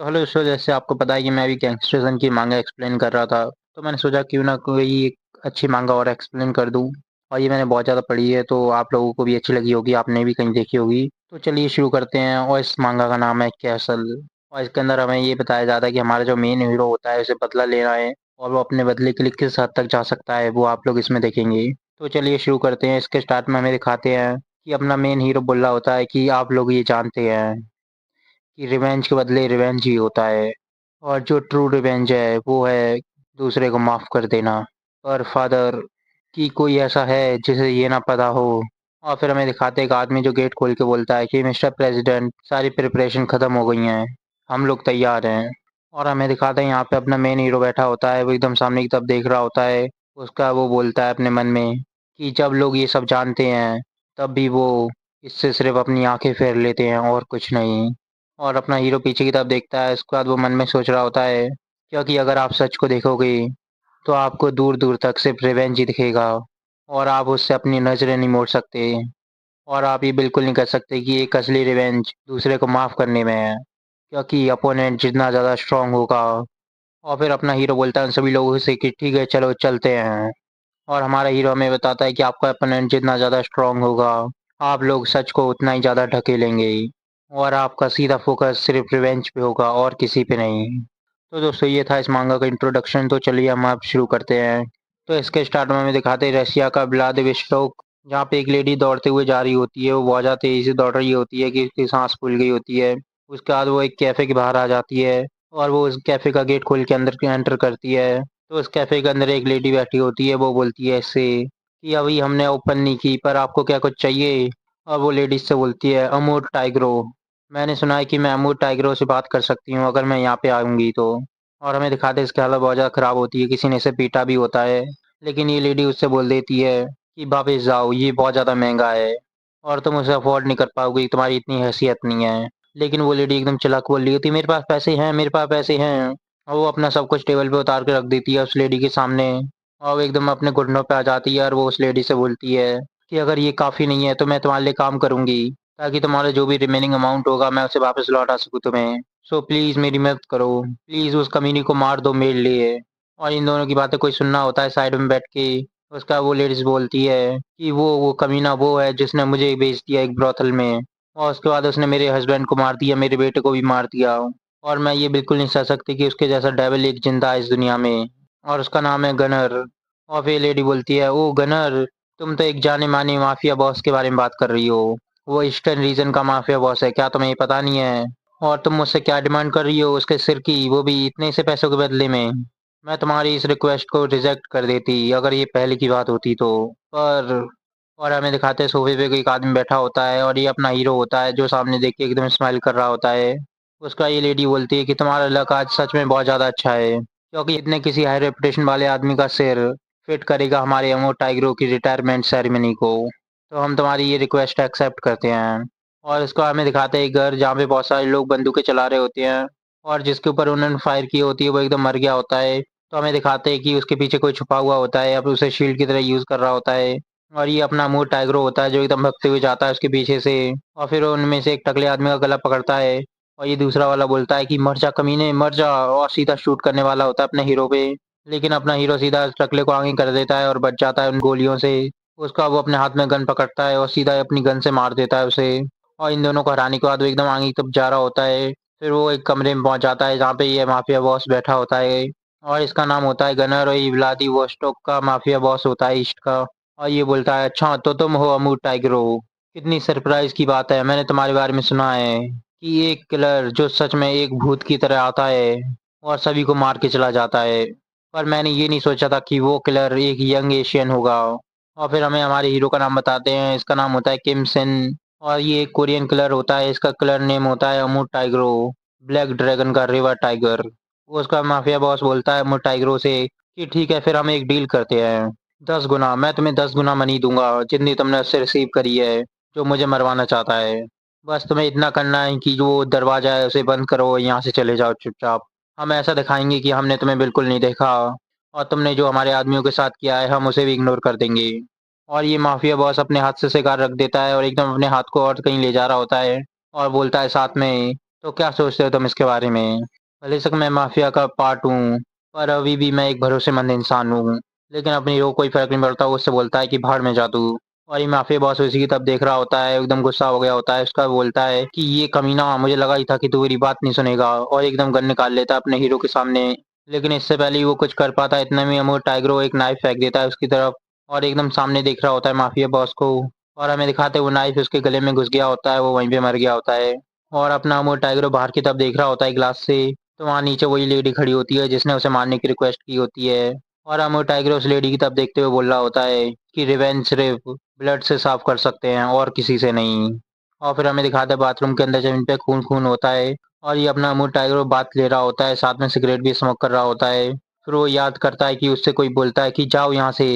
तो हेलो दोस्तों, जैसे आपको पता है कि मैं अभी गैंगस्टर्स की मांगा एक्सप्लेन कर रहा था। तो मैंने सोचा क्यों ना कोई एक अच्छी मांगा और एक्सप्लेन कर दूं। और ये मैंने बहुत ज़्यादा पढ़ी है, तो आप लोगों को भी अच्छी लगी होगी, आपने भी कहीं देखी होगी। तो चलिए शुरू करते हैं। और इस मांगा का नाम है कैसल। और इसके अंदर हमें ये बताया जाता है कि हमारा जो मेन हीरो होता है उसे बदला लेना है, और वो अपने बदले के लिए किस हद तक जा सकता है वो आप लोग इसमें देखेंगे। तो चलिए शुरू करते हैं। इसके स्टार्ट में हमें दिखाते हैं कि अपना मेन हीरो बोल रहा होता है कि आप लोग ये जानते हैं कि रिवेंज के बदले रिवेंज ही होता है, और जो ट्रू रिवेंज है वो है दूसरे को माफ़ कर देना। पर फादर कि कोई ऐसा है जिसे ये ना पता हो। और फिर हमें दिखाते हैं एक आदमी जो गेट खोल के बोलता है कि मिस्टर प्रेसिडेंट, सारी प्रिपरेशन ख़त्म हो गई हैं, हम लोग तैयार हैं। और हमें दिखाते हैं यहाँ पे अपना मेन हीरो बैठा होता है, वो एकदम सामने की तरफ देख रहा होता है। उसका वो बोलता है अपने मन में कि जब लोग ये सब जानते हैं तब भी वो इससे सिर्फ अपनी आंखें फेर लेते हैं और कुछ नहीं। और अपना हीरो पीछे की तरफ देखता है। उसके बाद वो मन में सोच रहा होता है, क्योंकि अगर आप सच को देखोगे तो आपको दूर दूर तक सिर्फ रिवेंज ही दिखेगा, और आप उससे अपनी नज़रें नहीं मोड़ सकते। और आप ये बिल्कुल नहीं कर सकते कि एक असली रिवेंज दूसरे को माफ़ करने में है, क्योंकि अपोनेंट जितना ज़्यादा स्ट्रांग होगा। और फिर अपना हीरो बोलता है उन सभी लोगों से कि ठीक है चलो चलते हैं। और हमारा हीरो हमें बताता है कि आपका अपोनेंट जितना ज़्यादा स्ट्रांग होगा, आप लोग सच को उतना ही ज़्यादा ढकेलेंगे, और आपका सीधा फोकस सिर्फ रिवेंज पे होगा और किसी पे नहीं। तो दोस्तों ये था इस मांगा का इंट्रोडक्शन। तो चलिए हम अब शुरू करते हैं। तो इसके स्टार्ट में हमें दिखाते हैं रशिया का व्लादिवोस्तोक, जहाँ पे एक लेडी दौड़ते हुए जा रही होती है। वो बहुत ज़्यादा तेज़ी से दौड़ रही होती है कि उसकी सांस फूल गई होती है। उसके बाद वो एक कैफ़े के बाहर आ जाती है, और वो उस कैफ़े का गेट खोल के अंदर एंटर करती है। तो उस कैफ़े के अंदर एक लेडी बैठी होती है। वो बोलती है इससे कि अभी हमने ओपन नहीं की, पर आपको क्या कुछ चाहिए। और वो लेडी से बोलती है अमूर टाइग्रो, मैंने सुना है कि मैं अमूर टाइग्रो से बात कर सकती हूँ अगर मैं यहाँ पे आऊँगी तो। और हमें दिखाते हैं इसकी हालत बहुत ज़्यादा ख़राब होती है, किसी ने इसे पीटा भी होता है। लेकिन ये लेडी उससे बोल देती है कि वापस जाओ, ये बहुत ज़्यादा महंगा है और तुम उसे अफोर्ड नहीं कर पाओगी, तुम्हारी इतनी हैसियत नहीं है। लेकिन वो लेडी एकदम चालाक बोल रही होती है मेरे पास पैसे हैं, मेरे पास पैसे हैं। और वो अपना सब कुछ टेबल पे उतार के रख देती है उस लेडी के सामने। और वो एकदम अपने घुटनों पे आ जाती है, और वो उस लेडी से बोलती है कि अगर ये काफ़ी नहीं है तो मैं तुम्हारे लिए काम करूँगी, ताकि तुम्हारा जो भी रिमेनिंग अमाउंट होगा मैं उसे वापस लौटा सकूँ तुम्हें। सो प्लीज़ मेरी मदद करो, प्लीज़ उस कमीनी को मार दो मेरे लिए। और इन दोनों की बातें कोई सुन रहा होता है साइड में बैठ के। उसका वो लेडीज़ बोलती है कि वो कमीना वो है जिसने मुझे बेच दिया एक ब्रोथल में, और उसके बाद उसने मेरे हस्बैंड को मार दिया, मेरे बेटे को भी मार दिया। और मैं ये बिल्कुल नहीं सह सकती कि उसके जैसा डेविल एक ज़िंदा है इस दुनिया में, और उसका नाम है गनर। और फिर लेडी बोलती है ओ गनर, तुम तो एक जाने-माने माफिया बॉस के बारे में बात कर रही हो। वो ईस्टर्न रीजन का माफिया बॉस है, क्या तुम्हें ये पता नहीं है? और तुम मुझसे क्या डिमांड कर रही हो उसके सिर की, वो भी इतने से पैसों के बदले में? मैं तुम्हारी इस रिक्वेस्ट को रिजेक्ट कर देती अगर ये पहले की बात होती तो। पर और हमें दिखाते हैं सोफे पे एक आदमी बैठा होता है, और ये अपना हीरो होता है जो सामने देख के एकदम स्माइल कर रहा होता है। उसका ये लेडी बोलती है कि तुम्हारा लक आज सच में बहुत ज़्यादा अच्छा है, क्योंकि इतने किसी हाई रेपुटेशन वाले आदमी का सिर फिट करेगा हमारे अमो टाइग्रो की रिटायरमेंट सेरेमनी को। तो हम तुम्हारी ये रिक्वेस्ट एक्सेप्ट करते हैं। और इसको हमें दिखाते हैं एक घर जहाँ पे बहुत सारे लोग बंदूकें चला रहे होते हैं, और जिसके ऊपर उन्होंने फायर की होती है वो एकदम मर गया होता है। तो हमें दिखाते हैं कि उसके पीछे कोई छुपा हुआ होता है, अब उसे शील्ड की तरह यूज़ कर रहा होता है। और ये अपना मुंह टाइग्रो होता है जो एकदम भगते हुए जाता है उसके पीछे से। और फिर उनमें से एक टकले आदमी का गला पकड़ता है, और ये दूसरा वाला बोलता है कि मर जा कमीने मर जा, और सीधा शूट करने वाला होता है अपने हीरो पे। लेकिन अपना हीरो सीधा टकले को आगे कर देता है और बच जाता है उन गोलियों से। उसका वो अपने हाथ में गन पकड़ता है और सीधा अपनी गन से मार देता है उसे। और इन दोनों को हराने के बाद वो एकदम आगे की तरफ जा रहा होता है। फिर वो एक कमरे में पहुंच जाता है जहाँ पे ये माफिया बॉस बैठा होता है, और इसका नाम होता है गनर, और ये व्लादिवोस्टोक का माफिया बॉस होता है ईस्ट का। और ये बोलता है अच्छा तो तुम हो अमूर टाइग्रो, कितनी सरप्राइज की बात है, मैंने तुम्हारे बारे में सुना है कि एक किलर जो सच में एक भूत की तरह आता है और सभी को मार के चला जाता है। पर मैंने ये नहीं सोचा था कि वो किलर एक यंग एशियन होगा। और फिर हमें हमारे हीरो का नाम बताते हैं, इसका नाम होता है किम सिन, और ये एक कोरियन किलर होता है, इसका किलर नेम होता है अमूर टाइग्रो, ब्लैक ड्रैगन का रिवर टाइगर। वो उसका माफिया बॉस बोलता है अमूर टाइग्रो से कि ठीक है फिर हम एक डील करते हैं, 10 गुना, मैं तुम्हें 10 गुना मनी दूंगा जितनी तुमने उससे रिसीव करी है जो मुझे मरवाना चाहता है। बस तुम्हें इतना करना है कि जो दरवाजा है उसे बंद करो, यहाँ से चले जाओ चुपचाप। हम ऐसा दिखाएंगे कि हमने तुम्हें बिल्कुल नहीं देखा, और तुमने जो हमारे आदमियों के साथ किया है हम उसे भी इग्नोर कर देंगे। और ये माफिया बॉस अपने हाथ से शिकार रख देता है और एकदम अपने हाथ को और कहीं ले जा रहा होता है, और बोलता है साथ में तो क्या सोचते हो तुम इसके बारे में? भले सक मैं माफिया का पार्ट हूँ, पर अभी भी मैं एक भरोसेमंद इंसान हूँ। लेकिन अपनी हीरो को कोई फर्क नहीं पड़ता, वो उससे बोलता है कि भाड़ में जा तू। और ये माफिया बॉस उसी की तब देख रहा होता है, एकदम गुस्सा हो गया होता है, उसका बोलता है कि ये कमीना, मुझे लगा ही था कि तू मेरी बात नहीं सुनेगा, और एकदम गन निकाल लेता है अपने हीरो के सामने। लेकिन इससे पहले ही वो कुछ कर पाता है, इतने में अमूर टाइग्रो एक नाइफ फेंक देता है उसकी तरफ, और एकदम सामने देख रहा होता है माफिया बॉस को। और हमें दिखाते वो नाइफ उसके गले में घुस गया होता है, वो वहीं पे मर गया होता है। और अपना अमूर टाइगर बाहर की तरफ देख रहा होता है ग्लास से, तो वहाँ नीचे वही लेडी खड़ी होती है जिसने उसे मारने की रिक्वेस्ट की होती है। और अमूर टाइगर उस लेडी की तरफ देखते हुए बोल रहा होता है कि रिवेंज सिर्फ ब्लड से साफ कर सकते हैं और किसी से नहीं। और फिर हमें दिखाता है बाथरूम के अंदर जमीन पे खून खून होता है, और ये अपना अमूर टाइगर बात ले रहा होता है, साथ में सिगरेट भी स्मोक कर रहा होता है। फिर वो याद करता है कि उससे कोई बोलता है कि जाओ यहाँ से,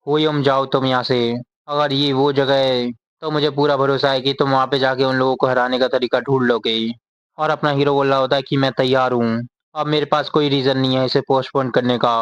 हो यम जाओ तुम यहाँ से, अगर ये वो जगह है तो मुझे पूरा भरोसा है कि तुम वहाँ पे जाके उन लोगोगे को हराने का तरीका ढूंढ लोगे। और अपना हीरो बोल रहा होता है कि मैं तैयार हूँ, अब मेरे पास कोई रीज़न नहीं है इसे पोस्टपोन करने का।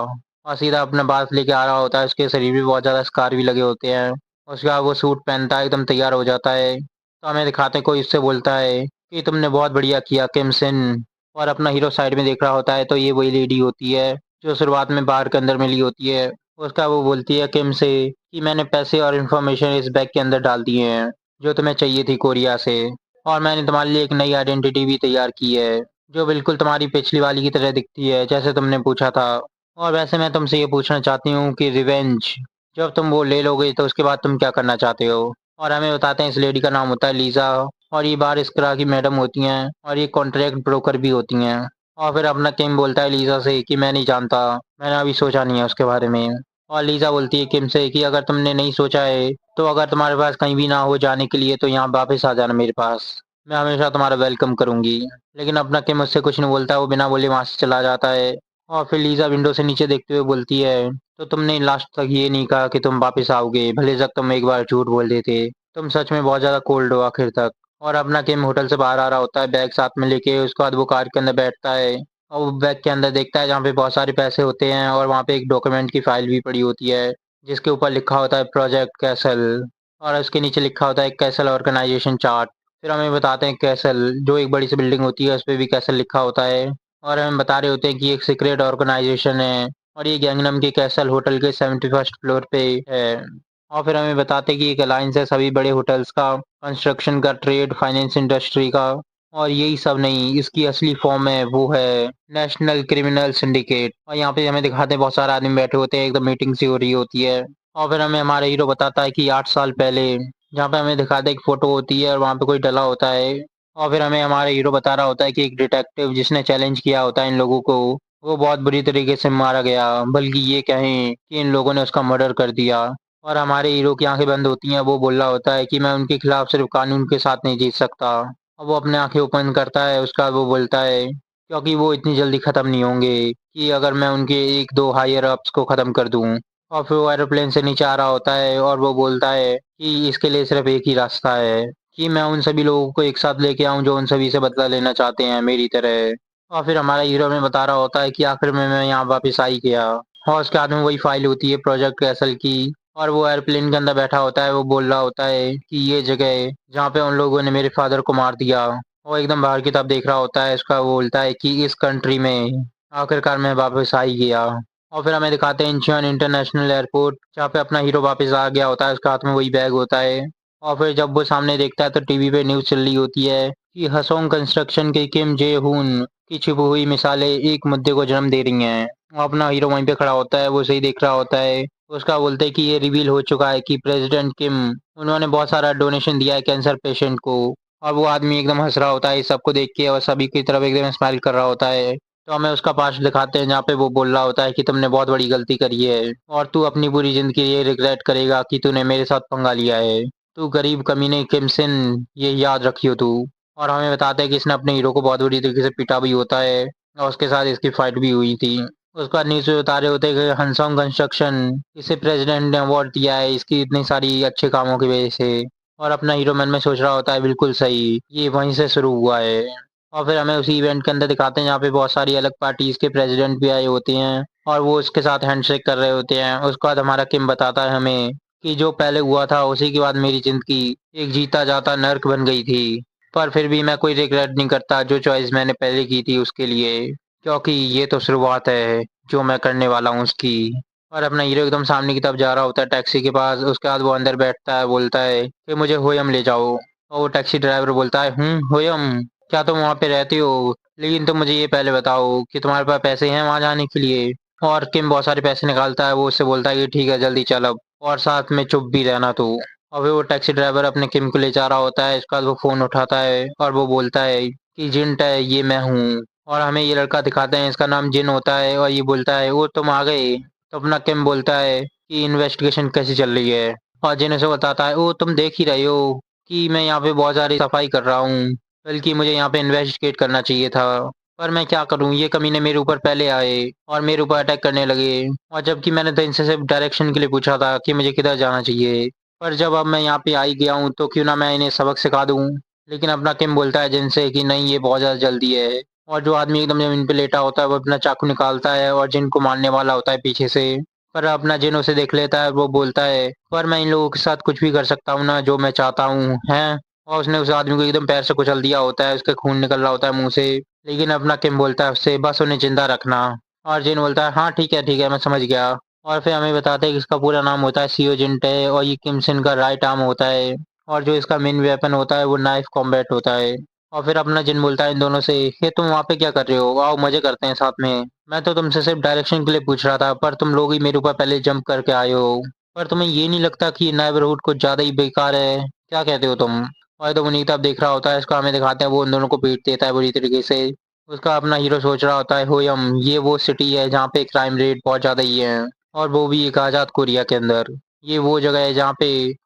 और सीधा अपना बात लेके आ रहा होता है, उसके शरीर भी बहुत ज़्यादा स्कार भी लगे होते हैं। उसके बाद वो सूट पहनता है, एकदम तैयार हो जाता है। तो हमें दिखाते हैं कोई उससे बोलता है कि तुमने बहुत बढ़िया किया किम सिन। और अपना हीरो साइड में देख रहा होता है, तो ये वही लेडी होती है जो शुरुआत में बार के अंदर मिली होती है। उसका वो बोलती है किम से कि मैंने पैसे और इन्फॉर्मेशन इस बैग के अंदर डाल दिए हैं जो तुम्हें चाहिए थी कोरिया से, और मैंने तुम्हारे लिए एक नई आइडेंटिटी भी तैयार की है जो बिल्कुल तुम्हारी पिछली वाली की तरह दिखती है जैसे तुमने पूछा था। और वैसे मैं तुमसे ये पूछना चाहती हूँ कि रिवेंज जब तुम वो ले लोगे तो उसके बाद तुम क्या करना चाहते हो? और हमें बताते हैं इस लेडी का नाम होता है लीजा, और ये बार इस तरह की मैडम होती हैं, और ये कॉन्ट्रैक्ट ब्रोकर भी होती हैं। और फिर अपना किम बोलता है लीजा से कि मैं नहीं जानता, मैंने अभी सोचा नहीं है उसके बारे में। और लीजा बोलती है किम से कि अगर तुमने नहीं सोचा है तो अगर तुम्हारे पास कहीं भी ना हो जाने के लिए तो यहाँ वापस आ जाना मेरे पास, मैं हमेशा तुम्हारा वेलकम करूंगी। लेकिन अपना किम उससे कुछ नहीं बोलता, वो बिना बोले वहां से चला जाता है। और फिर लीजा विंडो से नीचे देखते हुए बोलती है तो तुमने लास्ट तक ये नहीं कहा कि तुम वापस आओगे, भले जब तुम एक बार झूठ बोल देते। तुम सच में बहुत ज्यादा कोल्ड हो आखिर तक। और अपना किम होटल से बाहर आ रहा होता है बैग साथ में लेके, उसके बाद वो कार के अंदर बैठता है, और वो बैग के अंदर देखता है जहाँ पे बहुत सारे पैसे होते हैं, और वहाँ पे एक डॉक्यूमेंट की फाइल भी पड़ी होती है जिसके ऊपर लिखा होता है प्रोजेक्ट कैसल, और उसके नीचे लिखा होता है कैसल ऑर्गेनाइजेशन चार्ट। फिर हमें बताते हैं कैसल जो एक बड़ी सी बिल्डिंग होती है उस पर भी कैसल लिखा होता है, और हमें बता रहे होते हैं कि एक सीक्रेट ऑर्गेनाइजेशन है, और ये गैंगनम के कैसल होटल के 71st फ्लोर पे है। और फिर हमें बताते हैं कि एक अलायंस है सभी बड़े होटल्स का, कंस्ट्रक्शन का, ट्रेड फाइनेंस इंडस्ट्री का। और यही सब नहीं, इसकी असली फॉर्म है वो है नेशनल क्रिमिनल सिंडिकेट। और यहाँ पे हमें दिखाते हैं बहुत सारे आदमी बैठे होते हैं, एकदम मीटिंग सी हो रही होती है। और फिर हमें हमारा हीरो बताता है कि 8 साल पहले, जहाँ पे हमें दिखाते हैं एक फोटो होती है और वहाँ पे कोई डला होता है। और फिर हमें हमारा हीरो बता रहा होता है कि एक डिटेक्टिव जिसने चैलेंज किया होता है इन लोगों को, वो बहुत बुरी तरीके से मारा गया, बल्कि ये कहें कि इन लोगों ने उसका मर्डर कर दिया। और हमारे हीरो की आंखें बंद होती हैं, वो बोल रहा होता है कि मैं उनके खिलाफ सिर्फ कानून के साथ नहीं जीत सकता। और वो अपने आंखें ओपन करता है, उसका वो बोलता है क्योंकि वो इतनी जल्दी खत्म नहीं होंगे कि अगर मैं उनके एक दो हायर अप्स को खत्म कर दूं। और फिर वो एरोप्लेन से नीचे आ रहा होता है और वो बोलता है कि इसके लिए सिर्फ एक ही रास्ता है, कि मैं उन सभी लोगों को एक साथ लेके आऊं जो उन सभी से बदला लेना चाहते हैं मेरी तरह। और फिर हमारा हीरो हमें बता रहा होता है कि आखिर में मैं यहाँ वापस आ ही गया। और उसके हाथ में वही फाइल होती है प्रोजेक्ट कैसल की। और वो एयरप्लेन के अंदर बैठा होता है, वो बोल रहा होता है कि ये जगह है जहाँ पे उन लोगों ने मेरे फादर को मार दिया। वो एकदम बाहर की तरफ देख रहा होता है, उसका वो बोलता है कि इस कंट्री में आखिरकार मैं वापस आ ही गया। और फिर हमें दिखाते हैं इंचियन इंटरनेशनल एयरपोर्ट, जहाँ पे अपना हीरो वापस आ गया होता है, उसके हाथ में वही बैग होता है। और फिर जब वो सामने देखता है तो टीवी पे न्यूज़ चल रही होती है कि हसोंग कंस्ट्रक्शन के किम जे हुन की छुपी हुई मिसालें एक मुद्दे को जन्म दे रही हैं। और अपना हीरो वहीं पे खड़ा होता है, वो सही देख रहा होता है। उसका बोलते हैं कि ये रिवील हो चुका है कि प्रेसिडेंट किम, उन्होंने बहुत सारा डोनेशन दिया है कैंसर पेशेंट को। और वो आदमी एकदम हंस रहा होता है इस सबको देख के, और सभी की तरफ एकदम स्माइल कर रहा होता है। तो हमें उसका पास्ट दिखाते हैं जहाँ पे वो बोल रहा होता है कि तुमने बहुत बड़ी गलती करी है, और तू अपनी पूरी जिंदगी ये रिग्रेट करेगा कि तूने मेरे साथ पंगा लिया है। तू गरीब कमीने किमसिन, ये याद रखियो तू। और हमें बताते हैं कि इसने अपने हीरो को बहुत बुरी तरीके से पीटा भी होता है, और उसके साथ इसकी फाइट भी हुई थी। उसके बाद न्यूज़ में बता रहे होते हैं कि हंसोंग कंस्ट्रक्शन, इसे प्रेसिडेंट ने अवार्ड दिया है इसकी इतनी सारी अच्छे कामों की वजह से। और अपना हीरो मन में सोच रहा होता है बिल्कुल सही, ये वहीं से शुरू हुआ है। और फिर हमें उसी इवेंट के अंदर दिखाते हैं जहाँ पे बहुत सारी अलग पार्टीज के प्रेसिडेंट भी आए होते हैं, और वो उसके साथ हैंडशेक कर रहे होते हैं। उसके बाद हमारा किम बताता है हमें कि जो पहले हुआ था उसी के बाद मेरी जिंदगी एक जीता जाता नर्क बन गई थी। पर फिर भी मैं कोई रिग्रेट नहीं करता जो चॉइस मैंने पहले की थी उसके लिए, क्योंकि ये तो शुरुआत है जो मैं करने वाला हूँ उसकी। और अपना हीरो एकदम सामने की तरफ जा रहा होता है टैक्सी के पास, उसके बाद वो अंदर बैठता है, बोलता है कि मुझे होयम ले जाओ। और वो टैक्सी ड्राइवर बोलता है होयम, क्या तुम वहाँ पे रहते हो? लेकिन तुम मुझे ये पहले बताओ कि तुम्हारे पास पैसे हैं वहाँ जाने के लिए? और किम बहुत सारे पैसे निकालता है, वो उससे बोलता है कि ठीक है जल्दी चल अब, और साथ में चुप भी रहना तू। और फिर वो टैक्सी ड्राइवर अपने किम को ले जा रहा होता है, इसके बाद वो फ़ोन उठाता है और वो बोलता है कि जिंट है ये मैं हूँ। और हमें ये लड़का दिखाते हैं, इसका नाम जिन होता है, और ये बोलता है वो तुम आ गए। तो अपना किम बोलता है कि इन्वेस्टिगेशन कैसी चल रही है? और जिन उसे बताता है वो तुम देख ही रहे हो कि मैं यहाँ पे बहुत सारी सफाई कर रहा हूँ, बल्कि मुझे यहाँ पे इन्वेस्टिगेट करना चाहिए था, पर मैं क्या करूँ, ये कमीने मेरे ऊपर पहले आए और मेरे ऊपर अटैक करने लगे। और जबकि मैंने तो इनसे सिर्फ डायरेक्शन के लिए पूछा था कि मुझे किधर जाना चाहिए। पर जब अब मैं यहाँ पे आ ही गया हूँ तो क्यों ना मैं इन्हें सबक सिखा दूँ। लेकिन अपना किम बोलता है जिनसे कि नहीं ये बहुत ज़्यादा जल्दी है। और जो आदमी एकदम ज़मीन पे लेटा होता है वो अपना चाकू निकालता है और जिन को मारने वाला होता है पीछे से। पर अपना जिन उसे देख लेता है, वो बोलता है पर मैं इन लोगों के साथ कुछ भी कर सकता हूँ ना जो मैं चाहता हूँ, हैं? और उसने उस आदमी को एकदम पैर से कुचल दिया होता है, उसके खून निकल रहा होता है मुँह से। लेकिन अपना किम बोलता है उससे बस उन्हें जिंदा रखना। और जिन बोलता है हाँ ठीक है मैं समझ गया। और फिर हमें बताते हैं कि इसका पूरा नाम होता है सीओ जिंटे, और ये किम सिन का राइट आर्म होता है। और जो इसका मेन वेपन होता है वो नाइफ कॉम्बैट होता है। और फिर अपना जिन बोलता है इन दोनों से ये तुम वहाँ पे क्या कर रहे हो, आओ मजे करते हैं साथ में। मैं तो तुमसे सिर्फ डायरेक्शन के लिए पूछ रहा था, पर तुम लोग ही मेरे ऊपर पहले जंप करके आए हो। पर तुम्हें ये नहीं लगता कि ये नेबरहुड कुछ ज्यादा ही बेकार है? क्या कहते हो तुम? और तो वो नीता अब देख रहा होता है, इसको हमें दिखाते हैं वो उन दोनों को पीट देता है बुरी तरीके से। उसका अपना हीरो सोच रहा होता है होयम ये वो सिटी है जहाँ पे क्राइम रेट बहुत ज्यादा ही है, और वो भी एक आजाद कोरिया के अंदर। ये वो जगह है जहाँ पे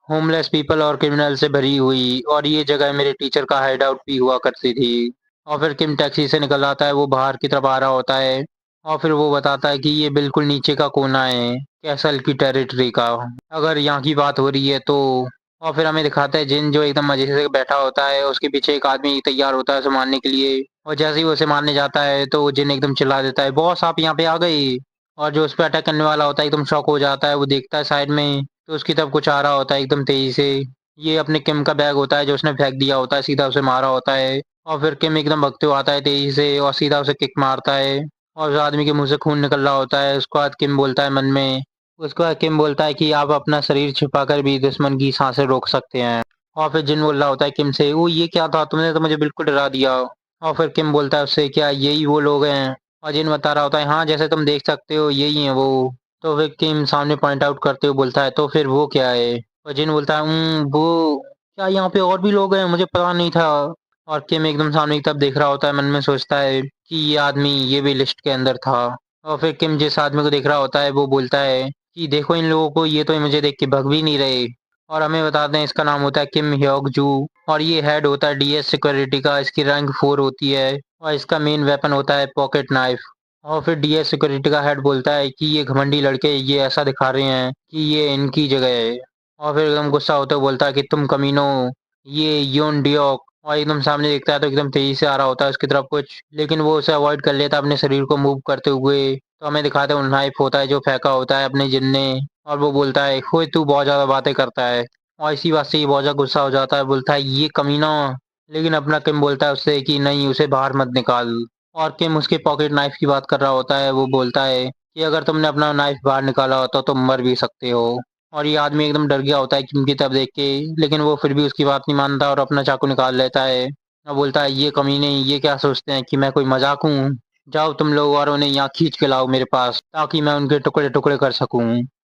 होमलेस पीपल और क्रिमिनल से भरी हुई, और ये जगह मेरे टीचर का हाइड आउट भी हुआ करती थी। और फिर किम टैक्सी से निकल आता है, वो बाहर की तरफ आ रहा होता है। और फिर वो बताता है कि ये बिल्कुल नीचे का कोना है कैसल की टेरिटरी का, अगर यहाँ की बात हो रही है तो। और फिर हमें दिखाता है जिन जो एकदम मजे से बैठा होता है, उसके पीछे एक आदमी तैयार होता है उसे मारने के लिए। और जैसे ही वो उसे मारने जाता है तो जिन एकदम चिल्ला देता है बॉस आप यहाँ पे आ गए। और जो उस पर अटैक करने वाला होता है एकदम शॉक हो जाता है, वो देखता है साइड में तो उसकी तरफ कुछ आ रहा होता है एकदम तेजी से। ये अपने किम का बैग होता है जो उसने फेंक दिया होता है, सीधा उसे मारा होता है। और फिर किम एकदम भगते हुए आता है तेजी से और सीधा उसे किक मारता है। और उस आदमी के मुंह से खून निकल रहा होता है। उसके बाद किम बोलता है मन में, उसके बाद किम बोलता है कि आप अपना शरीर छिपाकर भी दुश्मन की सांसें रोक सकते हैं। और फिर जिन बोल रहा होता है किम से वो ये क्या था, तुमने तो मुझे बिल्कुल डरा दिया। और फिर किम बोलता है उससे क्या यही वो लोग हैं? और जिन बता रहा होता है हाँ जैसे तुम देख सकते हो यही है वो। तो फिर किम सामने पॉइंट आउट करते हुए बोलता है तो फिर वो क्या है? और जिन बोलता है वो क्या यहाँ पे और भी लोग हैं, मुझे पता नहीं था। और किम एकदम सामने की तरफ देख रहा होता है, मन में सोचता है कि ये आदमी ये भी लिस्ट के अंदर था। और फिर किम जिस आदमी को देख रहा होता है वो बोलता है कि देखो इन लोगों को, ये तो मुझे देख के भग भी नहीं रहे। और हमें बताते हैं इसका नाम होता है किम ह्योक जू, और ये हेड होता है डीएस सिक्योरिटी का, इसकी रैंक 4 होती है। और इसका मेन वेपन होता है पॉकेट नाइफ। और फिर डीएस सिक्योरिटी का हेड बोलता है कि ये घमंडी लड़के ये ऐसा दिखा रहे हैं कि ये इनकी जगह है। और फिर एकदम गुस्सा होते हुए बोलता है कि तुम कमीनो, ये योन डियोक। और एकदम सामने देखता है तो एकदम तेजी से आ रहा होता है उसकी तरफ कुछ, लेकिन वो उसे अवॉइड कर लेता है अपने शरीर को मूव करते हुए। तो हमें दिखाते हैं नाइफ होता है जो फेंका होता है अपने जिन ने। और वो बोलता है होए तू बहुत ज्यादा बातें करता है। और इसी बात से ये बहुत ज्यादा गुस्सा हो जाता है, बोलता है ये कमीना। लेकिन अपना किम बोलता है उससे कि नहीं उसे बाहर मत निकाल। और किम उसके पॉकेट नाइफ की बात कर रहा होता है, वो बोलता है कि अगर तुमने अपना नाइफ बाहर निकाला हो तो तुम मर भी सकते हो। और ये आदमी एकदम डर गया होता है किम की तरफ देख के, लेकिन वो फिर भी उसकी बात नहीं मानता और अपना चाकू निकाल लेता है। और बोलता है ये कमीने ये क्या सोचते हैं कि मैं कोई मजाक हूँ? जाओ तुम लोग और उन्हें यहाँ खींच के लाओ मेरे पास ताकि मैं उनके टुकड़े टुकड़े कर सकूं।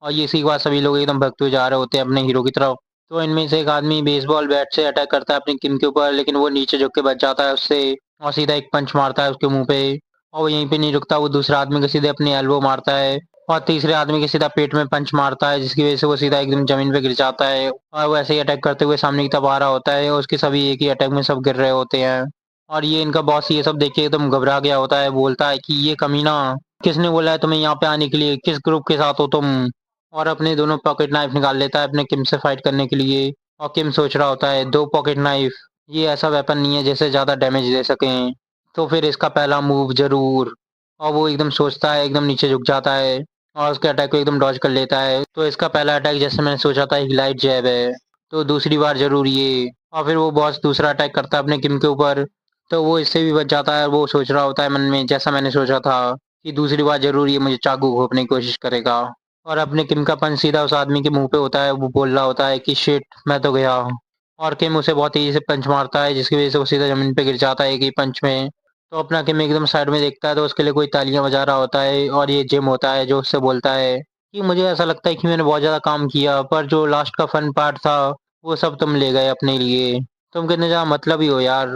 और ये इसी के बाद सभी लोग एकदम भगते हुए जा रहे होते हैं अपने हीरो की तरफ। तो इनमें से एक आदमी बेसबॉल बैट से अटैक करता है अपनी किम के ऊपर, लेकिन वो नीचे झुक के बच जाता है उससे। और सीधा एक पंच मारता है उसके मुंह पे। और वो यहीं पे नहीं रुकता, वो दूसरा आदमी को सीधे अपनी एल्बो मारता है। और तीसरे आदमी के सीधा पेट में पंच मारता है, जिसकी वजह से वो सीधा एकदम जमीन पे गिर जाता है। और वो ऐसे ही अटैक करते हुए सामने की तरफ आ रहा होता है, और उसके सभी एक ही अटैक में सब गिर रहे होते हैं। और ये इनका बॉस ये सब देख के एकदम घबरा गया होता है, बोलता है कि ये कमीना, किसने बोला है तुम्हें यहाँ पे आने के लिए, किस ग्रुप के साथ हो तुम? और अपने दोनों पॉकेट नाइफ निकाल लेता है अपने किम से फाइट करने के लिए। और किम सोच रहा होता है दो पॉकेट नाइफ ये ऐसा वेपन नहीं है जैसे ज्यादा डैमेज दे सकें, तो फिर इसका पहला मूव जरूर। और वो एकदम सोचता है, एकदम नीचे झुक जाता है और उसके अटैक को एकदम डॉज कर लेता है। तो इसका पहला अटैक जैसे मैंने सोचा था एक लाइट जैब है, तो दूसरी बार जरूर ये। और फिर वो बॉस दूसरा अटैक करता है अपने किम के ऊपर, तो वो इससे भी बच जाता है और वो सोच रहा होता है मन में जैसा मैंने सोचा था कि दूसरी बार ज़रूर ये मुझे चाकू घोंपने की कोशिश करेगा। और अपने किम का पंच सीधा उस आदमी के मुँह पे होता है, वो बोल रहा होता है कि शिट! मैं तो गया। और किम उसे बहुत तेज़ी से पंच मारता है जिसकी वज़ह से वो सीधा ज़मीन पे गिर जाता है एक ही पंच में। तो अपना किम एकदम साइड में देखता है तो उसके लिए कोई तालियाँ बजा रहा होता है और ये जिम होता है जो उससे बोलता है कि मुझे ऐसा लगता है कि मैंने बहुत ज़्यादा काम किया पर जो लास्ट का फन पार्ट था वो सब तुम ले गए अपने लिए। तुम कितने ज़्यादा मतलबी हो यार।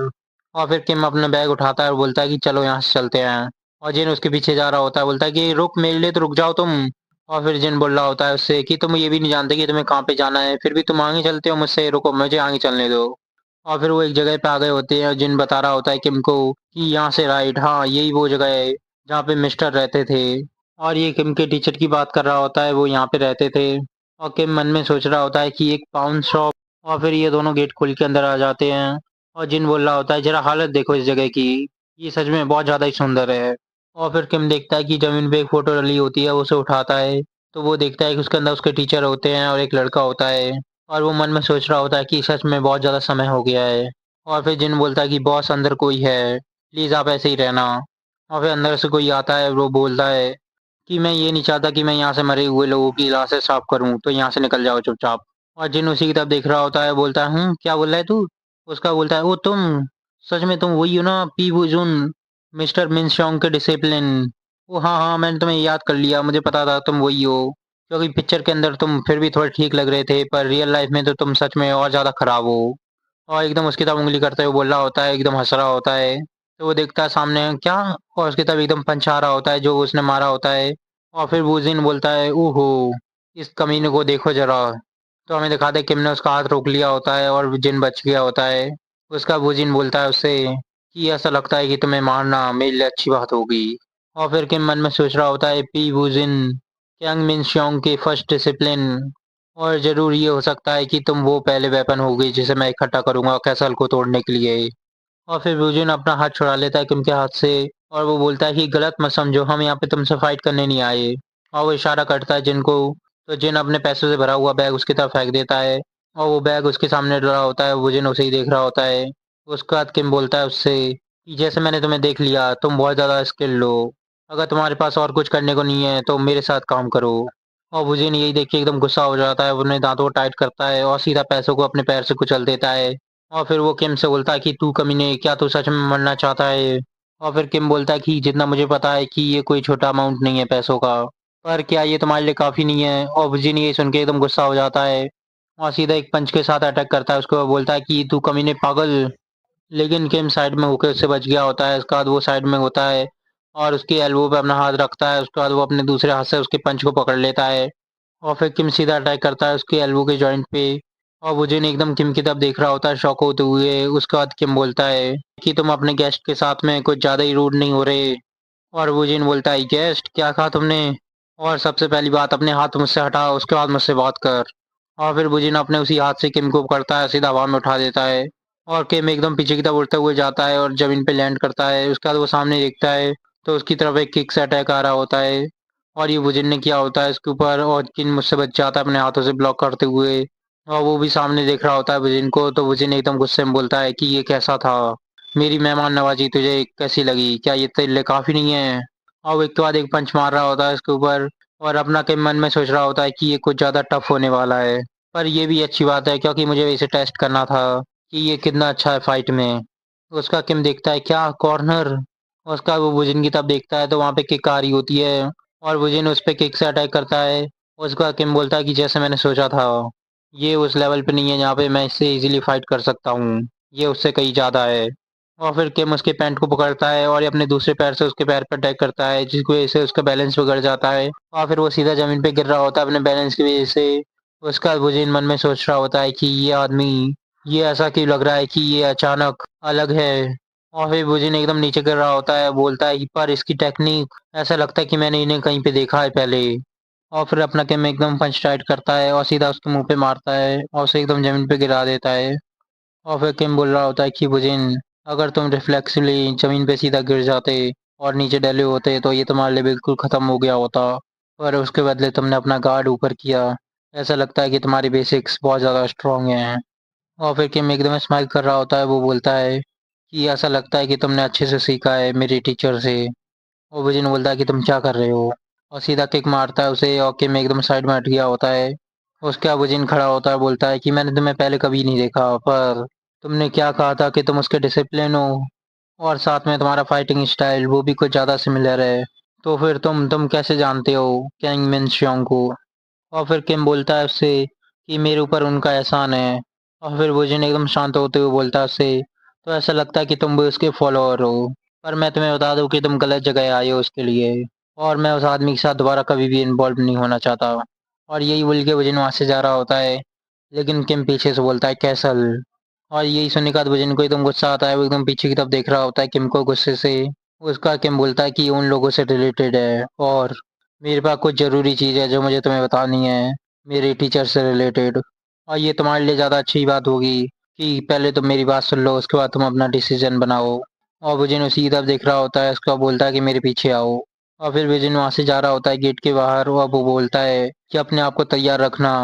और फिर किम अपना बैग उठाता है और बोलता है कि चलो यहाँ से चलते हैं। और जिन उसके पीछे जा रहा होता है बोलता है कि रुक मेरे लिए तो रुक जाओ तुम। और फिर जिन बोल रहा होता है उससे कि तुम ये भी नहीं जानते कि तुम्हें कहाँ पे जाना है फिर भी तुम आगे चलते हो मुझसे, रुको मुझे आगे चलने दो। और फिर वो एक जगह पे आ गए होते हैं और जिन बता रहा होता है किम को कि यहाँ से राइट, हाँ यही वो जगह है जहाँ पे मिस्टर रहते थे। और ये किम के टीचर की बात कर रहा होता है, वो यहाँ पे रहते थे। और किम मन में सोच रहा होता है कि एक पाउंड शॉप। और फिर ये दोनों गेट खोल के अंदर आ जाते हैं। और जिन बोल रहा होता है जरा हालत देखो इस जगह की, ये सच में बहुत ज़्यादा ही सुंदर है। और फिर किम देखता है कि ज़मीन पे एक फ़ोटो डली होती है, वो उसे उठाता है। तो वो देखता है कि उसके अंदर उसके टीचर होते हैं और एक लड़का होता है। और वो मन में सोच रहा होता है कि सच में बहुत ज़्यादा समय हो गया है। और फिर जिन बोलता है कि बॉस अंदर कोई है, प्लीज़ आप ऐसे ही रहना। और फिर अंदर से कोई आता है, वो बोलता है कि मैं ये नहीं चाहता कि मैं यहाँ से मरे हुए लोगों की लाशें साफ करूँ, तो यहाँ से निकल जाओ चुपचाप। और जिन उसी की तरफ देख रहा होता है, बोलता है क्या बोल रहा है तू? उसका बोलता है, ओ तुम, सच में तुम वही हो ना, पी वुजुन, मिस्टर मिनशोंग के डिसिप्लिन। ओ हाँ हाँ, मैंने तुम्हें याद कर लिया, मुझे पता था तुम वही हो। क्योंकि पिक्चर के अंदर तुम फिर भी थोड़े ठीक लग रहे थे, पर रियल लाइफ में तो तुम सच में और ज़्यादा खराब हो। और एकदम उसकी तरफ उँगली करते हुए बोल रहा होता है, एकदम हँस रहा होता है। तो वो देखता है सामने क्या, और उसकी तरफ एकदम पंच आ रहा होता है जो उसने मारा होता है। और फिर वो जिन बोलता है, ओहो! इस कमीने को देखो ज़रा। तो हमें दिखाता है किम ने उसका हाथ रोक लिया होता है और जिन बच गया होता है। उसका वो जिन बोलता है उससे कि ऐसा लगता है कि तुम्हें मारना मेरे लिए अच्छी बात होगी। और फिर किम मन में सोच रहा होता है, पी वुजिन, यांग मिनस्यांग के फर्स्ट डिसिप्लिन, और ज़रूर ये हो सकता है कि तुम वो पहले वेपन होगी जिसे मैं इकट्ठा करूँगा कैसल को तोड़ने के लिए। और फिर वुजिन अपना हाथ छुड़ा लेता है किम के हाथ से और वो बोलता है कि गलत मत समझो, हम यहाँ पे तुमसे फाइट करने नहीं आए। और वो इशारा करता है जिन को, तो जिन अपने पैसों से भरा हुआ बैग उसकी तरफ फेंक देता है। और वो बैग उसके सामने डला होता है, वुजिन उसे ही देख रहा होता है। उसके बाद किम बोलता है उससे कि जैसे मैंने तुम्हें देख लिया, तुम बहुत ज़्यादा स्किल्ड हो। अगर तुम्हारे पास और कुछ करने को नहीं है तो मेरे साथ काम करो। और वुजिन यही देख के एकदम गुस्सा हो जाता है, वो अपने दांतों को टाइट करता है और सीधा पैसों को अपने पैर से कुचल देता है। और फिर वो किम से बोलता है कि तू कमीने, क्या तू सच में मरना चाहता है? और फिर किम बोलता है कि जितना मुझे पता है कि ये कोई छोटा अमाउंट नहीं है पैसों का, पर क्या ये तुम्हारे लिए काफ़ी नहीं है? और वुजिन ये सुन के एकदम गुस्सा हो जाता है और सीधा एक पंच के साथ अटैक करता है उसको। वो बोलता है कि तू कमीने पागल। लेकिन किम साइड में होके उससे बच गया होता है। उसके बाद वो साइड में होता है और उसकी एल्बो पे अपना हाथ रखता है। उसके बाद वो अपने दूसरे हाथ से उसके पंच को पकड़ लेता है और फिर किम सीधा अटैक करता है उसके एल्बो के जॉइंट पे। और वुजिन एकदम किम की तरफ देख रहा होता है शॉक होते हुए। उसके बाद किम बोलता है कि तुम अपने गेस्ट के साथ में कुछ ज़्यादा ही रूड नहीं हो रहे। और वुजिन बोलता है, गेस्ट? क्या कहा तुमने? और सबसे पहली बात, अपने हाथ मुझसे हटा, उसके बाद मुझसे बात कर। और फिर वुजिन अपने उसी हाथ से किम को पकड़ता है, सीधा हवा में उठा देता है। और किम एकदम पीछे की तरफ उड़ते हुए जाता है और ज़मीन पे लैंड करता है। उसके बाद वो सामने देखता है तो उसकी तरफ एक किक से अटैक आ रहा होता है और ये वुजिन ने किया होता है इसके ऊपर, और किन मुझसे बच जाता है अपने हाथों से ब्लॉक करते हुए। और वो भी सामने देख रहा होता है वुजिन को, तो वुजिन एकदम गुस्से में बोलता है कि ये कैसा था? मेरी मेहमान नवाजी तुझे कैसी लगी? क्या ये तेरे लिए काफ़ी नहीं है? और वो एक के बाद एक पंच मार रहा होता है इसके ऊपर और अपना के मन में सोच रहा होता है कि ये कुछ ज़्यादा टफ होने वाला है। पर ये भी अच्छी बात है क्योंकि मुझे इसे टेस्ट करना था कि ये कितना अच्छा है फाइट में। उसका किम देखता है, क्या कॉर्नर? उसका वो वुजिन की तरफ देखता है तो वहाँ पे किक आ रही होती है और वुजिन उस पे किक से अटैक करता है। उसका किम बोलता है कि जैसे मैंने सोचा था, ये उस लेवल पे नहीं है जहाँ पे मैं इससे इजीली फाइट कर सकता हूँ, ये उससे कहीं ज़्यादा है। और फिर किम उसके पैंट को पकड़ता है और ये अपने दूसरे पैर से उसके पैर पर अटैक करता है जिसकी वजह से उसका बैलेंस बिगड़ जाता है और फिर वो सीधा ज़मीन पे गिर रहा होता है अपने बैलेंस की वजह से। उसका वुजिन मन में सोच रहा होता है कि ये आदमी, ये ऐसा क्यों लग रहा है कि ये अचानक अलग है। और फिर वुजिन एकदम नीचे गिर रहा होता है, बोलता है कि पर इसकी टेक्निक, ऐसा लगता है कि मैंने इन्हें कहीं पे देखा है पहले। और फिर अपना किम एकदम पंच टाइट करता है और सीधा उसके मुंह पे मारता है और उसे एकदम ज़मीन पे गिरा देता है। और फिर किम बोल रहा होता है कि वुजिन, अगर तुम रिफ्लेक्सली ज़मीन पे सीधा गिर जाते और नीचे डले होते तो ये तुम्हारे लिए बिल्कुल ख़त्म हो गया होता, पर उसके बदले तुमने अपना गार्ड ऊपर किया। ऐसा लगता है कि तुम्हारी बेसिक्स बहुत ज़्यादा स्ट्रॉन्ग हैं। और फिर किम एकदम स्माइल कर रहा होता है, वो बोलता है कि ऐसा लगता है कि तुमने अच्छे से सीखा है मेरे टीचर से। और विजन बोलता है कि तुम क्या कर रहे हो? और सीधा किक मारता है उसे और किम एकदम साइड में हट गया होता है। उसके बाद विजन खड़ा होता है, बोलता है कि मैंने तुम्हें पहले कभी नहीं देखा, पर तुमने क्या कहा था कि तुम उसके डिसिप्लिन हो और साथ में तुम्हारा फाइटिंग स्टाइल वो भी कुछ ज़्यादा सिमिलर है। तो फिर तुम कैसे जानते हो कैंग मिन श्योंग को? और फिर किम बोलता है उससे कि मेरे ऊपर उनका एहसान है। और फिर वुजिन एकदम शांत होते हुए बोलता है उससे, तो ऐसा लगता है कि तुम भी उसके फॉलोअर हो, पर मैं तुम्हें बता दूं कि तुम गलत जगह आए हो उसके लिए, और मैं उस आदमी के साथ दोबारा कभी भी इन्वॉल्व नहीं होना चाहता। और यही बोल के वुजिन वहाँ से जा रहा होता है, लेकिन किम पीछे से बोलता है कैसल। और यही सुनने के बाद वुजिन को एकदम गुस्सा आता है, वो एकदम पीछे की तरफ देख रहा होता है किम को गुस्से से। उसका किम बोलता है कि उन लोगों से रिलेटेड है, और मेरे पास कुछ ज़रूरी चीज़ है जो मुझे तुम्हें बतानी है, मेरे टीचर से रिलेटेड। और ये तुम्हारे लिए ज़्यादा अच्छी बात होगी कि पहले तुम मेरी बात सुन लो, उसके बाद तुम अपना डिसीजन बनाओ। और विजिन उसी की तरफ देख रहा होता है, उसका बोलता है कि मेरे पीछे आओ। और फिर विजिन वहाँ से जा रहा होता है गेट के बाहर, और वो बोलता है कि अपने आप को तैयार रखना,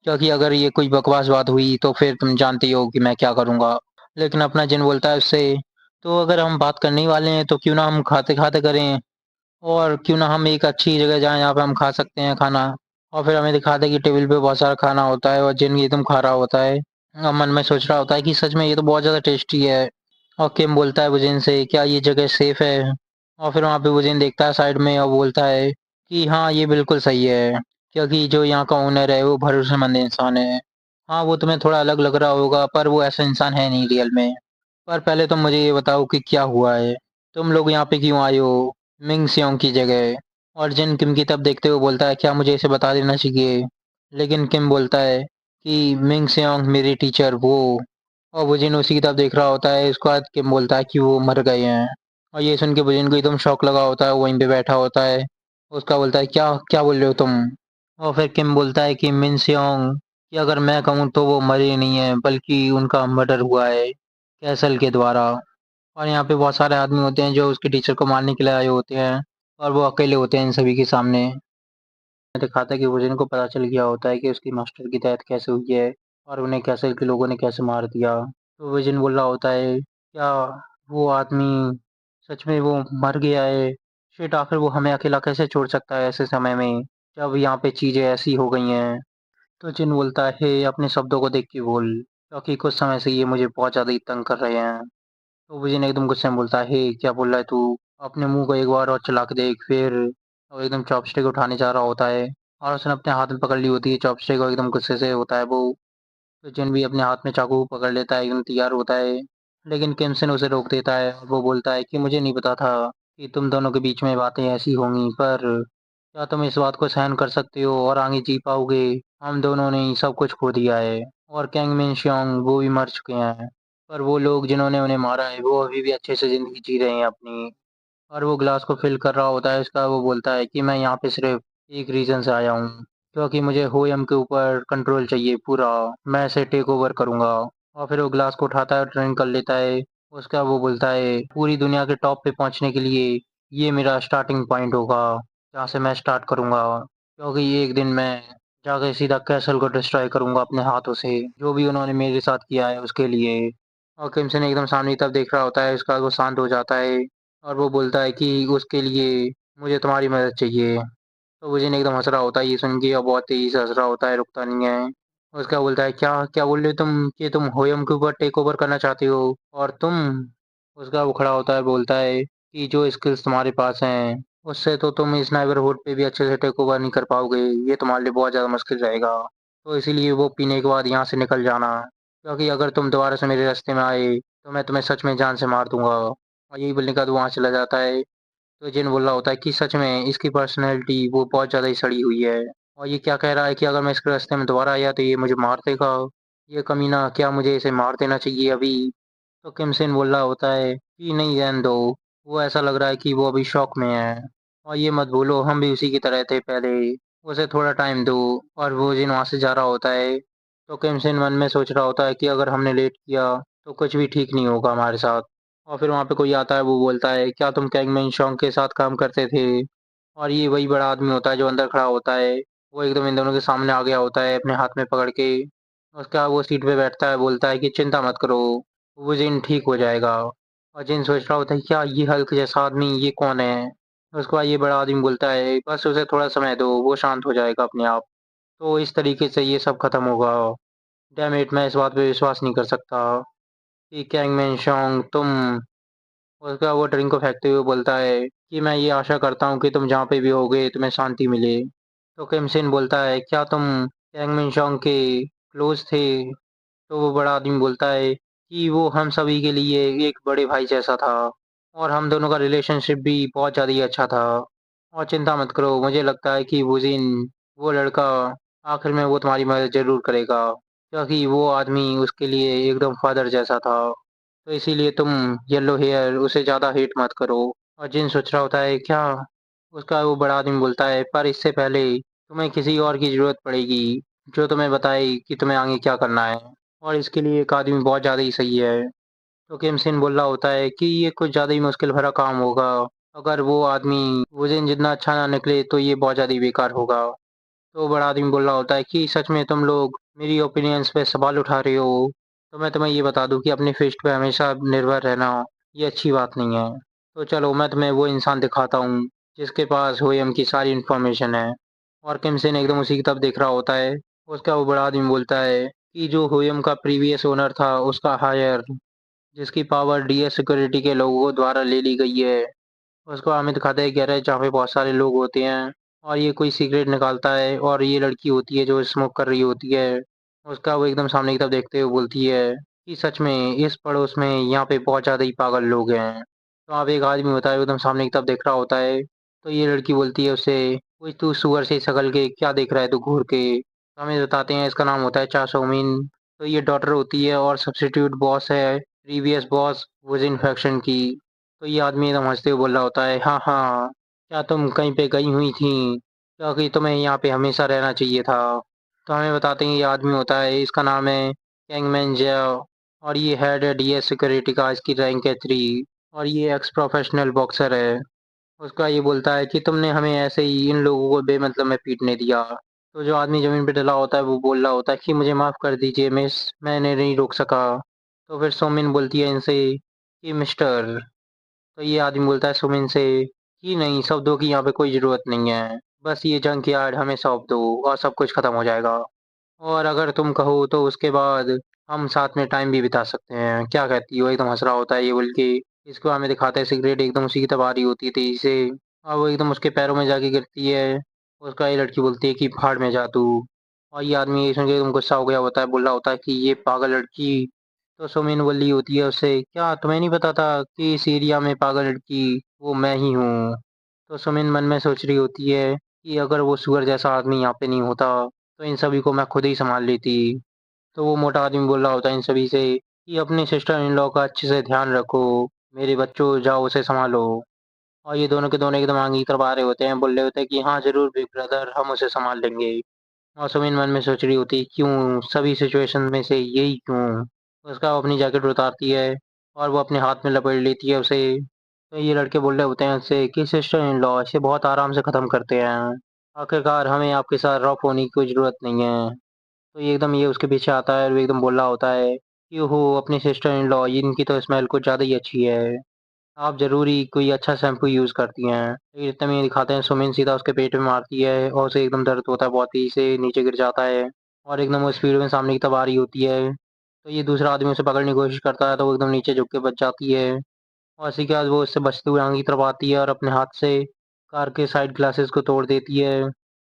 क्योंकि अगर ये कोई बकवास बात हुई तो फिर तुम जानती हो कि मैं क्या करूँगा। लेकिन अपना जिन बोलता है उससे, तो अगर हम बात करने ही वाले हैं तो क्यों ना हम खाते खाते करें, और क्यों ना हम एक अच्छी जगह जाएँ जहाँ पे हम खा सकते हैं खाना। और फिर हमें दिखाते हैं कि टेबल पे बहुत सारा खाना होता है और जिन ये तुम खा रहा होता है। मन में सोच रहा होता है कि सच में ये तो बहुत ज़्यादा टेस्टी है। और किम बोलता है वुजिन से, क्या ये जगह सेफ है? और फिर वहाँ पे वुजिन देखता है साइड में और बोलता है कि हाँ, ये बिल्कुल सही है, क्योंकि जो यहाँ का ओनर है वो भरोसेमंद इंसान है। हाँ, वो तुम्हें थोड़ा अलग लग रहा होगा, पर वो ऐसा इंसान है नहीं रियल में। पर पहले तुम मुझे ये बताओ कि क्या हुआ है? तुम लोग यहाँ पे क्यों आए हो? मिंग सियोंग की जगह। और जिन किम की तरफ देखते हुए बोलता है, क्या मुझे इसे बता देना चाहिए? लेकिन किम बोलता है कि मिंग सियोंग मेरी टीचर वो। और वुजिन उसी की तरफ देख रहा होता है, उसके बाद किम बोलता है कि वो मर गए हैं। और ये सुन के वुजिन को एकदम शौक लगा होता है, वो वहीं पे बैठा होता है। उसका बोलता है, क्या क्या बोल रहे हो तुम? और फिर किम बोलता है कि मिन सियोंग, कि अगर मैं कहूँ तो वो मरे नहीं है, बल्कि उनका मर्डर हुआ है कैसल के द्वारा। और यहाँ पे बहुत सारे आदमी होते हैं जो उसके टीचर को मारने के लिए आए होते हैं, और वो अकेले होते हैं इन सभी के सामने। दिखाता है कि वुजिन को पता चल गया होता है कि उसकी मास्टर की डेथ कैसे हुई है, और उन्हें कैसल के लोगों ने कैसे मार दिया। तो वुजिन बोल रहा होता है, क्या वो आदमी सच में वो मर गया है? शिट, आखिर वो हमें अकेला कैसे छोड़ सकता है ऐसे समय में, जब यहाँ पे चीज़ें ऐसी हो गई हैं। तो जिन बोलता है, अपने शब्दों को देख के बोल, क्योंकि कुछ समय से ये मुझे बहुत ज़्यादा ही तंग कर रहे हैं। तो विजय एकदम गुस्से में बोलता है, हे क्या बोल रहा है तू? अपने मुंह को एक बार और चला के देख। फिर वो एकदम चॉपस्टिक उठाने जा रहा होता है, और उसने अपने हाथ में पकड़ ली होती है चॉपस्टिक, और एकदम गुस्से से होता है वो। तो जिन भी अपने हाथ में चाकू पकड़ लेता है, एकदम तैयार होता है। लेकिन किमसन उसे रोक देता है, और वो बोलता है कि मुझे नहीं पता था कि तुम दोनों के बीच में बातें ऐसी होंगी, पर क्या तुम इस बात को सहन कर सकते हो और आगे जी पाओगे? हम दोनों ने ही सब कुछ खो दिया है, और कैंग मिन शियोंग वो भी मर चुके हैं, पर वो लोग जिन्होंने उन्हें मारा है वो अभी भी अच्छे से ज़िंदगी जी रहे हैं अपनी। और वो ग्लास को फिल कर रहा होता है उसका, वो बोलता है कि मैं यहाँ पे सिर्फ एक रीज़न से आया हूँ, क्योंकि मुझे होयम के ऊपर कंट्रोल चाहिए पूरा। मैं इसे टेक ओवर करूँगा। और फिर वो ग्लास को उठाता है और ड्रिंक कर लेता है। उसका वो बोलता है, पूरी दुनिया के टॉप पे पहुँचने के लिए ये मेरा स्टार्टिंग पॉइंट होगा, जहाँ से मैं स्टार्ट करूँगा, क्योंकि एक दिन मैं जाके सीधा कैसल को डिस्ट्रॉय करूँगा अपने हाथों से, जो भी उन्होंने मेरे साथ किया है उसके लिए। और किमसन एकदम सामने की तरफ देख रहा होता है, उसका वो शांत हो जाता है, और वो बोलता है कि उसके लिए मुझे तुम्हारी मदद चाहिए। तो वज़न एकदम हँस रहा होता है ये सुन के, और बहुत तेज़ी से हँस रहा होता है, रुकता नहीं है। उसका बोलता है, क्या क्या बोल रहे हो तुम कि तुम होयम के ऊपर टेक ओवर करना चाहते हो? और तुम? उसका वो खड़ा होता है, बोलता है कि जो स्किल्स तुम्हारे पास हैं, उससे तो तुम इस नेबरहुड पे भी अच्छे से टेक ओवर नहीं कर पाओगे। ये तुम्हारे लिए बहुत ज़्यादा मुश्किल रहेगा। तो इसीलिए वो पीने के बाद यहाँ से निकल जाना, क्योंकि अगर तुम दोबारा से मेरे रास्ते में आए तो मैं तुम्हें सच में जान से मार दूँगा। और यही बोलने के बाद वो वहाँ चला जाता है। तो जिन बोल रहा होता है कि सच में इसकी पर्सनैलिटी वो बहुत ज़्यादा ही सड़ी हुई है, और ये क्या कह रहा है कि अगर मैं इसके रास्ते में दोबारा आया तो ये मुझे मार देगा। ये कमीना, क्या मुझे इसे मार देना चाहिए अभी? तो किम सिन बोल रहा होता है कि नहीं, रहने दो। वो ऐसा लग रहा है कि वो अभी शॉक में है, और ये मत भूलो हम भी उसी की तरह थे पहले। उसे थोड़ा टाइम दो। और वो जिन वहाँ से जा रहा होता है, तो किम सिन मन में सोच रहा होता है कि अगर हमने लेट किया तो कुछ भी ठीक नहीं होगा हमारे साथ। और फिर वहाँ पे कोई आता है, वो बोलता है, क्या तुम कैंगमैन शॉन्ग के साथ काम करते थे? और ये वही बड़ा आदमी होता है जो अंदर खड़ा होता है। वो एकदम इन दोनों के सामने आ गया होता है अपने हाथ में पकड़ के। उसके बाद वो सीट पे बैठता है, बोलता है कि चिंता मत करो, वो जिन ठीक हो जाएगा। और जिन सोच रहा होता है क्या ये हल्क जैसा आदमी ये कौन है? उसके बाद ये बड़ा आदमी बोलता है बस उसे थोड़ा समय दो, वो शांत हो जाएगा अपने आप। तो इस तरीके से ये सब खत्म होगा। डैम इट, मैं इस बात पे विश्वास नहीं कर सकता कि कैंगमैन शोंग तुम। उसका वो ड्रिंक को फेंकते हुए बोलता है कि मैं ये आशा करता हूँ कि तुम जहाँ पे भी होगे तुम्हें शांति मिले। तो किम सिन बोलता है क्या तुम कैंगमैन शोंग के क्लोज थे? तो वो बड़ा आदमी बोलता है कि वो हम सभी के लिए एक बड़े भाई जैसा था और हम दोनों का रिलेशनशिप भी बहुत ज़्यादा ही अच्छा था। और चिंता मत करो, मुझे लगता है कि वो लड़का आखिर में वो तुम्हारी मदद ज़रूर करेगा, क्योंकि वो आदमी उसके लिए एकदम फादर जैसा था। तो इसीलिए तुम येलो हेयर उसे ज़्यादा हेट मत करो। और जिन सोच रहा होता है क्या? उसका वो बड़ा आदमी बोलता है पर इससे पहले तुम्हें किसी और की ज़रूरत पड़ेगी जो तुम्हें बताए कि तुम्हें आगे क्या करना है। और इसके लिए एक आदमी बहुत ज़्यादा ही सही है। तो किम सिन बोल रहा होता है कि ये कुछ ज़्यादा ही मुश्किल भरा काम होगा। अगर वो आदमी वज़न जितना अच्छा ना निकले तो ये बहुत ज़्यादा ही बेकार होगा। तो बड़ा आदमी बोल रहा होता है कि सच में तुम लोग मेरी ओपिनियंस पे सवाल उठा रहे हो। तो मैं तुम्हें ये बता दूं कि अपने फेस्ट पे हमेशा निर्भर रहना ये अच्छी बात नहीं है। तो चलो मैं तुम्हें वो इंसान दिखाता हूँ जिसके पास होयम की सारी इन्फॉर्मेशन है। और किम सिन एकदम उसी की तरफ देख रहा होता है। उसका वो बड़ा आदमी बोलता है कि जो होयम का प्रीवियस ओनर था उसका हायर, जिसकी पावर डीएस सिक्योरिटी के लोगों द्वारा ले ली गई है। उसको हामिद दिखाता है गैरेज जहाँ पे बहुत सारे लोग होते हैं और ये कोई सिगरेट निकालता है और ये लड़की होती है जो स्मोक कर रही होती है। उसका वो एकदम सामने की तरफ देखते हुए बोलती है कि सच में इस पड़ोस में यहाँ पे बहुत ज़्यादा ही पागल लोग हैं। तो आप एक आदमी होता है वो एकदम सामने की तरफ देख रहा होता है। तो ये लड़की बोलती है उससे कोई तू सुअर से शकल के क्या देख रहा है तू घूर के? तो हमें बताते हैं इसका नाम होता है चा सौमिन। तो ये डॉटर होती है और सब्स्टिट्यूट बॉस है प्रीवियस बॉस वुज इन्फेक्शन की। तो ये आदमी एकदम हँसते हुए बोल रहा होता है हाँ हाँ, क्या तुम कहीं पे गई हुई थी? क्योंकि तुम्हें यहाँ पे हमेशा रहना चाहिए था। तो हमें बताते हैं ये आदमी होता है इसका नाम है कैंगमैन जेओ। और ये हेड है डीएस सिक्योरिटी का, इसकी रैंक है 3। और ये एक्स प्रोफेशनल बॉक्सर है। उसका ये बोलता है कि तुमने हमें ऐसे ही इन लोगों को बेमतलब में पीटने दिया। तो जो आदमी ज़मीन पे डला होता है वो बोल रहा होता है कि मुझे माफ़ कर दीजिए मिस, मैंने नहीं रोक सका। तो फिर सोमिन बोलती है इनसे कि मिस्टर। तो ये आदमी बोलता है सुमिन से कि नहीं, शब्दों की यहाँ पे कोई ज़रूरत नहीं है। बस ये जंक यार्ड हमें सौंप दो और सब कुछ खत्म हो जाएगा। और अगर तुम कहो तो उसके बाद हम साथ में टाइम भी बिता सकते हैं, क्या कहती हो? एकदम हँस रहा होता है ये बोल के। इसको हमें दिखाता है सिगरेट एकदम उसी की तरफ आ रही होती है तेजी से। और वो एकदम उसके पैरों में जाके गिरती है। उसका ये लड़की बोलती है कि भाड़ में जा तू। और ये आदमी ये सुन के एकदम गुस्सा हो गया होता है, बोल रहा होता है कि ये पागल लड़की। तो सुमिन बोली होती है उससे क्या तुम्हें नहीं पता था कि इस एरिया में पागल लड़की वो मैं ही हूँ? तो सुमिन मन में सोच रही होती है कि अगर वो सुअर जैसा आदमी यहाँ पे नहीं होता तो इन सभी को मैं खुद ही संभाल लेती। तो वो मोटा आदमी बोल रहा होता है इन सभी से कि अपने सिस्टर इन लॉ का अच्छे से ध्यान रखो, मेरे बच्चों जाओ उसे संभालो। और ये दोनों के दोनों एकदम आगे की तरफ आ रहे होते हैं, बोल रहे होते हैं कि हाँ ज़रूर बिग ब्रदर, हम उसे संभाल लेंगे। और सुमिन मन में सोच रही होती है क्यों सभी सिचुएशन में से यही क्यों? उसका वो अपनी जैकेट उतारती है और वो अपने हाथ में लपेट लेती है उसे। तो ये लड़के बोल रहे होते हैं उससे कि सिस्टर इन लॉ इसे बहुत आराम से ख़त्म करते हैं, आखिरकार हमें आपके साथ रफ होने की कोई ज़रूरत नहीं है। तो ये एकदम ये उसके पीछे आता है और वो एकदम बोल रहा होता है कि ओहो अपनी सिस्टर इन लॉ इनकी तो स्मेल कुछ ज़्यादा ही अच्छी है, आप ज़रूरी कोई अच्छा शैम्पू यूज़ करती हैं। लेकिन इतने में ये दिखाते हैं सुमिन सीधा उसके पेट में मारती है और उसे एकदम दर्द होता है, बहुत तेज़ी से नीचे गिर जाता है। और एकदम वो स्पीड में सामने की तरफ आ रही होती है। तो ये दूसरा आदमी उसे पकड़ने की कोशिश करता है तो वो एकदम नीचे झुक के बच जाती है। और इसी के बाद वो उससे बचते हुए आगे की तरफ आती है और अपने हाथ से कार के साइड ग्लासेस को तोड़ देती है,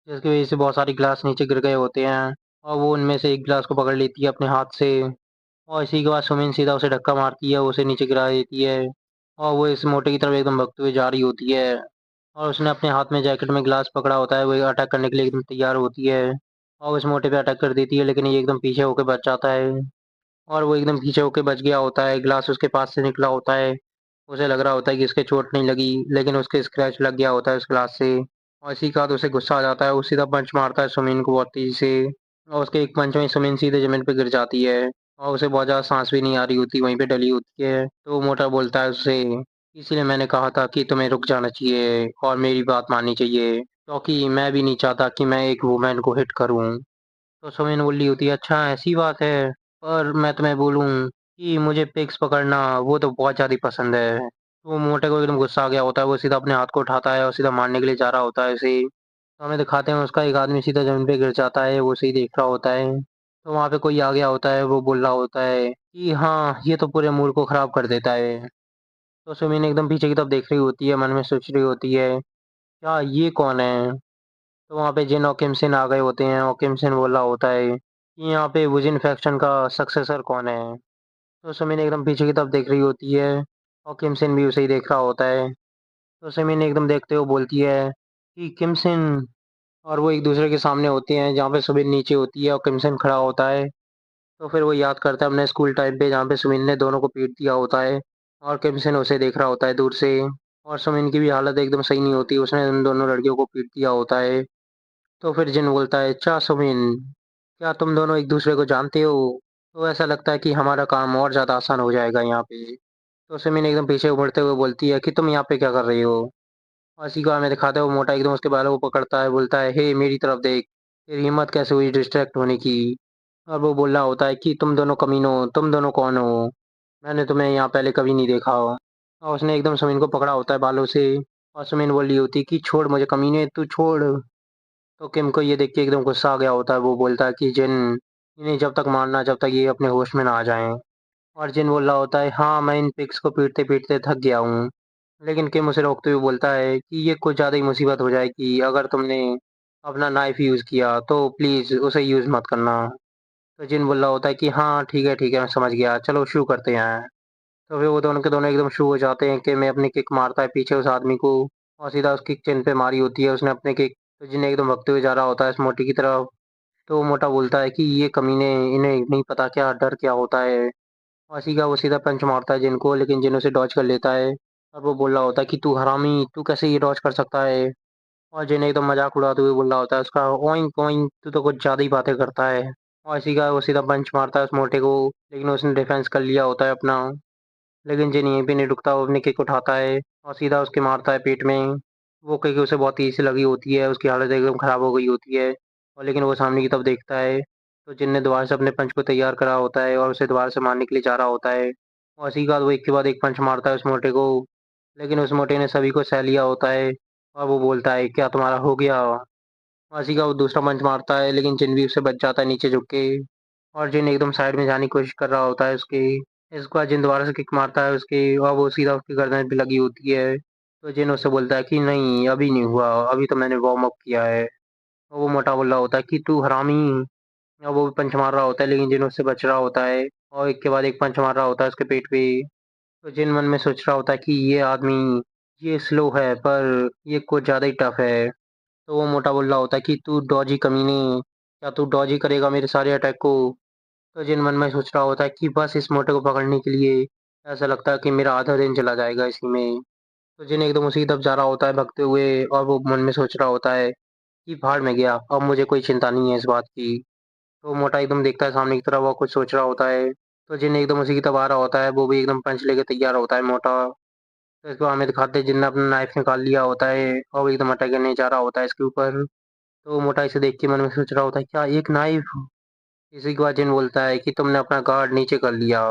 जिसकी वजह से बहुत सारे ग्लास नीचे गिर गए होते हैं। और वो उनमें से एक ग्लास को पकड़ लेती है अपने हाथ से। और इसी के बाद सुमिन सीधा उसे धक्का मारती है, उसे नीचे गिरा देती है। और वो इस मोटे की तरफ एकदम भगते हुए जा रही होती है। और उसने अपने हाथ में जैकेट में ग्लास पकड़ा होता है, वो अटैक करने के लिए एकदम तैयार होती है। और उस मोटे पे अटैक कर देती है, लेकिन ये एकदम पीछे होकर बच जाता है। और वो एकदम पीछे होके बच गया होता है, ग्लास उसके पास से निकला होता है। उसे लग रहा होता है कि इसके चोट नहीं लगी, लेकिन उसके स्क्रैच लग गया होता है उस ग्लास से। और इसी के बाद उसे गुस्सा आ जाता है, वो सीधा पंच मारता है सुमिन को बहुत तेजी से। और उसके एक पंच में सुमिन सीधे जमीन पे गिर जाती है। और उसे बहुत ज़्यादा सांस भी नहीं आ रही होती, वहीं पे डली होती है। तो वो मोटा बोलता है उससे इसीलिए मैंने कहा था कि तुम्हें रुक जाना चाहिए और मेरी बात माननी चाहिए, क्योंकि मैं भी नहीं चाहता कि मैं एक वुमेन को हिट करूं। तो सुमिन बोल रही होती है, अच्छा ऐसी बात है, पर मैं तुम्हें बोलूँ कि मुझे पिग्स पकड़ना वो तो बहुत ज़्यादा ही पसंद है। तो मोटे को एकदम गुस्सा आ गया होता है, वो सीधा अपने हाथ को उठाता है और सीधा मारने के लिए जा रहा होता है उसे। तो हमें दिखाते हैं उसका एक आदमी सीधा ज़मीन पे गिर जाता है, वो उसे ही देख रहा होता है। तो वहाँ पे कोई आ गया होता है, वो बोल रहा होता है कि हाँ, ये तो पूरे मूड को ख़राब कर देता है। तो सुमिन एकदम पीछे की तरफ देख रही होती है, मन में सोच रही होती है, क्या ये कौन है? तो वहाँ पे जिन और किमसिन आ गए होते हैं और किमसिन बोल रहा होता है कि यहाँ पे वुजिन फैक्शन का सक्सेसर कौन है? तो सुमिन एकदम पीछे की तरफ देख रही होती है और किमसिन भी उसे ही देख रहा होता है। तो सुमिन एकदम देखते हुए बोलती है कि किमसिन, और वो एक दूसरे के सामने होते हैं जहाँ पे सुमिन नीचे होती है और किमसिन खड़ा होता है। तो फिर वो याद करता है अपने स्कूल टाइम पे जहाँ पे सुमिन ने दोनों को पीट दिया होता है और किमसिन उसे देख रहा होता है दूर से। और सुमिन की भी हालत एकदम सही नहीं होती, उसने उन दोनों लड़कियों को पीट दिया होता है। तो फिर जिन बोलता है, "अच्छा सुमिन, क्या तुम दोनों एक-दूसरे को जानते हो? तो ऐसा लगता है कि हमारा काम और ज़्यादा आसान हो जाएगा यहाँ पे।" तो सुमिन एकदम पीछे मुड़ते हुए बोलती है कि, "तुम यहाँ पे क्या कर रही हो?" और इसी को हमें दिखाता है वो मोटा एकदम उसके बालों को पकड़ता है, बोलता है, "हे! मेरी तरफ देख, तेरी हिम्मत कैसे हुई डिस्ट्रैक्ट होने की?" और वो बोल रहा होता है कि, "तुम दोनों कमीनों, तुम दोनों कौन हो? मैंने तुम्हें यहाँ पहले कभी नहीं देखा।" और उसने एकदम सुमिन को पकड़ा होता है बालों से और सुमिन बोल रही होती है कि, "छोड़ मुझे कमीने, तू छोड़।" तो किम को ये देख के एकदम गुस्सा आ गया होता है, वो बोलता है कि जिन, इन्हें जब तक मारना जब तक ये अपने होश में ना आ जाएँ। और जिन बोल रहा होता है, हाँ, मैं इन पिग्स को पीटते-पीटते थक गया हूँ। लेकिन किम उसे रोकते हुए बोलता है कि ये कुछ ज़्यादा ही मुसीबत हो जाएगी, अगर तुमने अपना नाइफ़ यूज़ किया तो प्लीज़ उसे यूज़ मत करना। तो जिन बोल रहा होता है कि हाँ, ठीक है, मैं समझ गया, चलो शुरू करते हैं। तो फिर वो दोनों के दोनों एकदम शुरू हो जाते हैं कि मैं अपनी किक मारता है पीछे उस आदमी को और सीधा उसकी चिन पे मारी होती है उसने अपने किक। तो जिन्हें एकदम भगते हुए जा रहा होता है इस मोटी की तरफ। तो वो मोटा बोलता है कि ये कमीने, इन्हें नहीं पता क्या डर क्या होता है। और इसी का वो सीधा पंच मारता है जिनको, लेकिन जिन उसे डॉज कर लेता है। और वो बोल रहा होता है कि तू हरामी, तू कैसे ये डॉज कर सकता है? और जिन एकदम मजाक उड़ाते हुए बोल रहा होता है उसका, ओइंक ओइंक, तू तो कुछ ज़्यादा ही बातें करता है। और इसी का वो सीधा पंच मारता है उस मोटे को, लेकिन उसने डिफेंस कर लिया होता है अपना। लेकिन जिन यहीं पे नहीं रुकता, वो अपनी किक उठाता है और सीधा उसके मारता है पेट में। वो किक उसे बहुत तेज़ी से लगी होती है, उसकी हालत एकदम ख़राब हो गई होती है। और लेकिन वो सामने की तरफ देखता है, तो जिन ने दोबारा से अपने पंच को तैयार करा होता है और उसे दोबारा से मारने के लिए जा रहा होता है। और इसी के बाद वो एक के बाद एक पंच मारता है उस मोटे को, लेकिन उस मोटे ने सभी को सह लिया होता है। और वो बोलता है, क्या तुम्हारा हो गया? और इसी का वो दूसरा पंच मारता है, लेकिन जिन भी उससे बच जाता है नीचे झुक के। और जिन एकदम साइड में जाने की कोशिश कर रहा होता है उसके। इसके बाद जिन दोबारा से किक मारता है उसकी और वो सीधा उसकी गर्दन पे लगी होती है। तो जिन उससे बोलता है कि नहीं, अभी नहीं हुआ, अभी तो मैंने वार्म अप किया है। और वो मोटा बोल रहा होता है कि तू हरामी। और वो भी पंच मार रहा होता है, लेकिन जिन उससे बच रहा होता है और एक के बाद एक पंच मार रहा होता है उसके पेट पे। तो जिन मन में सोच रहा होता है कि ये आदमी, ये स्लो है पर ये कुछ ज़्यादा ही टफ है। तो वो मोटा बोल रहा होता है कि तू डॉजी कमीने, क्या तू डॉजी करेगा मेरे सारे अटैक को? तो जिन मन में सोच रहा होता है कि बस इस मोटे को पकड़ने के लिए ऐसा लगता है कि मेरा आधा दिन चला जाएगा इसी में। तो जिन एकदम उसी की तरफ जा रहा होता है भगते हुए और वो मन में सोच रहा होता है कि भाड़ में गया, अब मुझे कोई चिंता नहीं है इस बात की। तो मोटा एकदम देखता है सामने की तरफ और कुछ सोच रहा होता है। तो जिन एकदम उसी की तरफ आ रहा होता है, वो भी एकदम पंच लेके तैयार होता है मोटा। तो इसको हमें दिखाते हैं जिन ने अपना नाइफ निकाल लिया होता है और वो एकदम अटैक करने जा रहा होता है इसके ऊपर। तो मोटा इसे देख के मन में सोच रहा होता है, क्या एक नाइफ? इसी के बाद जिन बोलता है कि तुमने अपना गार्ड नीचे कर लिया।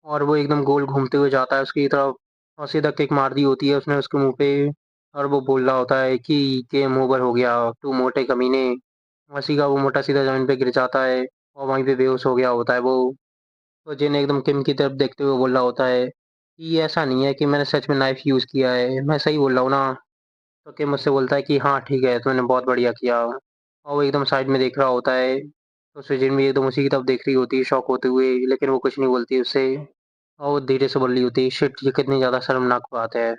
और वो एकदम गोल घूमते हुए जाता है उसकी तरफ और सीधा किक मार दी होती है उसने उसके मुंह पे। और वो बोल रहा होता है कि गेम ओवर हो गया, तू मोटे कमीने। उसी का वो मोटा सीधा जमीन पे गिर जाता है और वहीं पे बेहोश हो गया होता है वो। तो जिन एकदम किम की तरफ देखते हुए बोल रहा होता है कि ऐसा नहीं है कि मैंने सच में नाइफ यूज़ किया है, मैं सही बोल रहा हूँ ना? तो किम मुझसे बोलता है कि हाँ ठीक है, तूने बहुत बढ़िया किया। और वो एकदम साइड में देख रहा होता है। तो सृजन भी एकदम उसी की तरफ देख रही होती है शॉक होते हुए, लेकिन वो कुछ नहीं बोलती उससे। और वो धीरे से बोल रही होती है, शिट, ये कितनी ज़्यादा शर्मनाक बात है।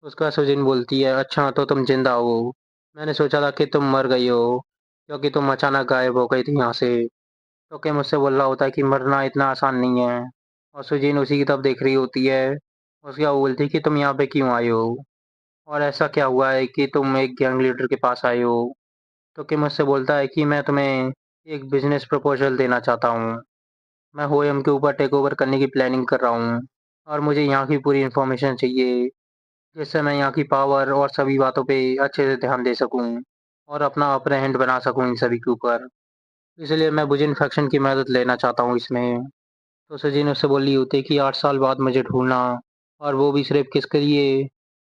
उसका सृजन बोलती है, अच्छा तो तुम जिंदा हो। मैंने सोचा था कि तुम मर गई हो, क्योंकि तुम अचानक गायब हो गई थी यहाँ से। तो किम मुझसे बोल रहा होता है कि मरना इतना आसान नहीं है। और सुजीन उसी की तरफ देख रही होती है। उसके बाद वो बोलती है कि तुम यहाँ पे क्यों आई हो? और ऐसा क्या हुआ है कि तुम एक गैंग लीडर के पास आए हो? तो किम मुझसे बोलता है कि मैं तुम्हें एक बिज़नेस प्रपोज़ल देना चाहता हूँ। मैं होयम के ऊपर टेक ओवर करने की प्लानिंग कर रहा हूँ और मुझे यहाँ की पूरी इन्फॉर्मेशन चाहिए, जिससे मैं यहाँ की पावर और सभी बातों पे अच्छे से ध्यान दे सकूँ और अपना अपर हैंड बना सकूँ इन सभी के ऊपर। इसलिए मैं मुझे इन्फेक्शन की मदद लेना चाहता हूँ इसमें। तो सजिन उससे बोली होती है कि 8 साल बाद मुझे ढूँढना और वो भी सिर्फ़ किसके लिए?